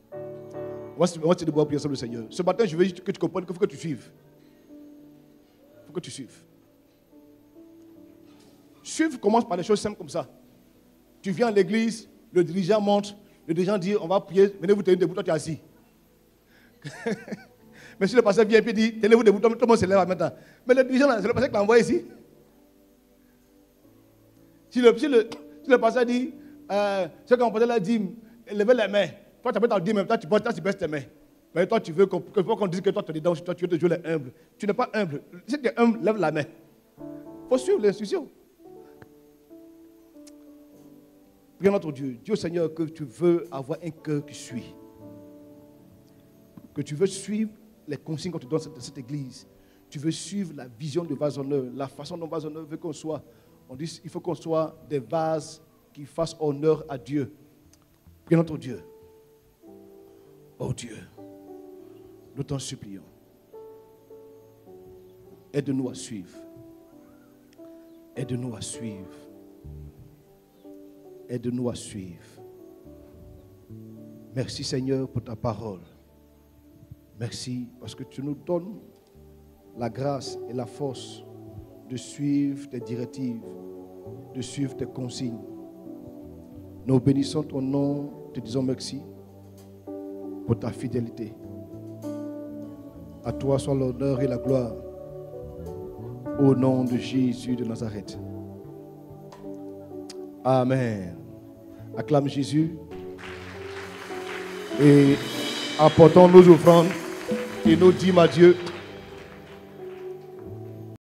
Speaker 1: On va se déboire prier ensemble le Seigneur. Ce matin, je veux que tu comprennes qu'il faut que tu suives. Il faut que tu suives. Suivre commence par des choses simples comme ça. Tu viens à l'église, le dirigeant monte, le dirigeant dit, on va prier, venez vous tenir debout, toi tu es assis. Mais si le pasteur vient et dit, tenez-vous debout, tout le monde se lève maintenant. Mais le dirigeant, c'est le pasteur qui l'a envoyé ici. Si le pasteur dit, ceux qui ont porté la dîme, levez les mains. Toi, tu as pas ta dîme, toi, tu baisses tes mains. Mais toi, tu veux qu'on dise que toi, tu es dedans, toi, tu veux te jouer les humbles. Tu n'es pas humble. Si tu es humble, lève la main. Il faut suivre l'instruction. Prions notre Dieu. Dieu Seigneur, que tu veux avoir un cœur qui suit. Que tu veux suivre les consignes qu'on te donne dans cette église. Tu veux suivre la vision de Vazoneur, la façon dont Vazoneur veut qu'on soit. On dit qu'il faut qu'on soit des vases qui fassent honneur à Dieu. Prions notre Dieu. Oh Dieu, nous t'en supplions. Aide-nous à suivre. Aide-nous à suivre. Aide-nous à suivre. Merci Seigneur pour ta parole. Merci parce que tu nous donnes la grâce et la force de suivre tes directives, de suivre tes consignes. Nous bénissons ton nom, te disons merci pour ta fidélité. À toi soit l'honneur et la gloire. Au nom de Jésus de Nazareth. Amen. Acclame Jésus. Et apportons nos offrandes et nos dîmes à Dieu.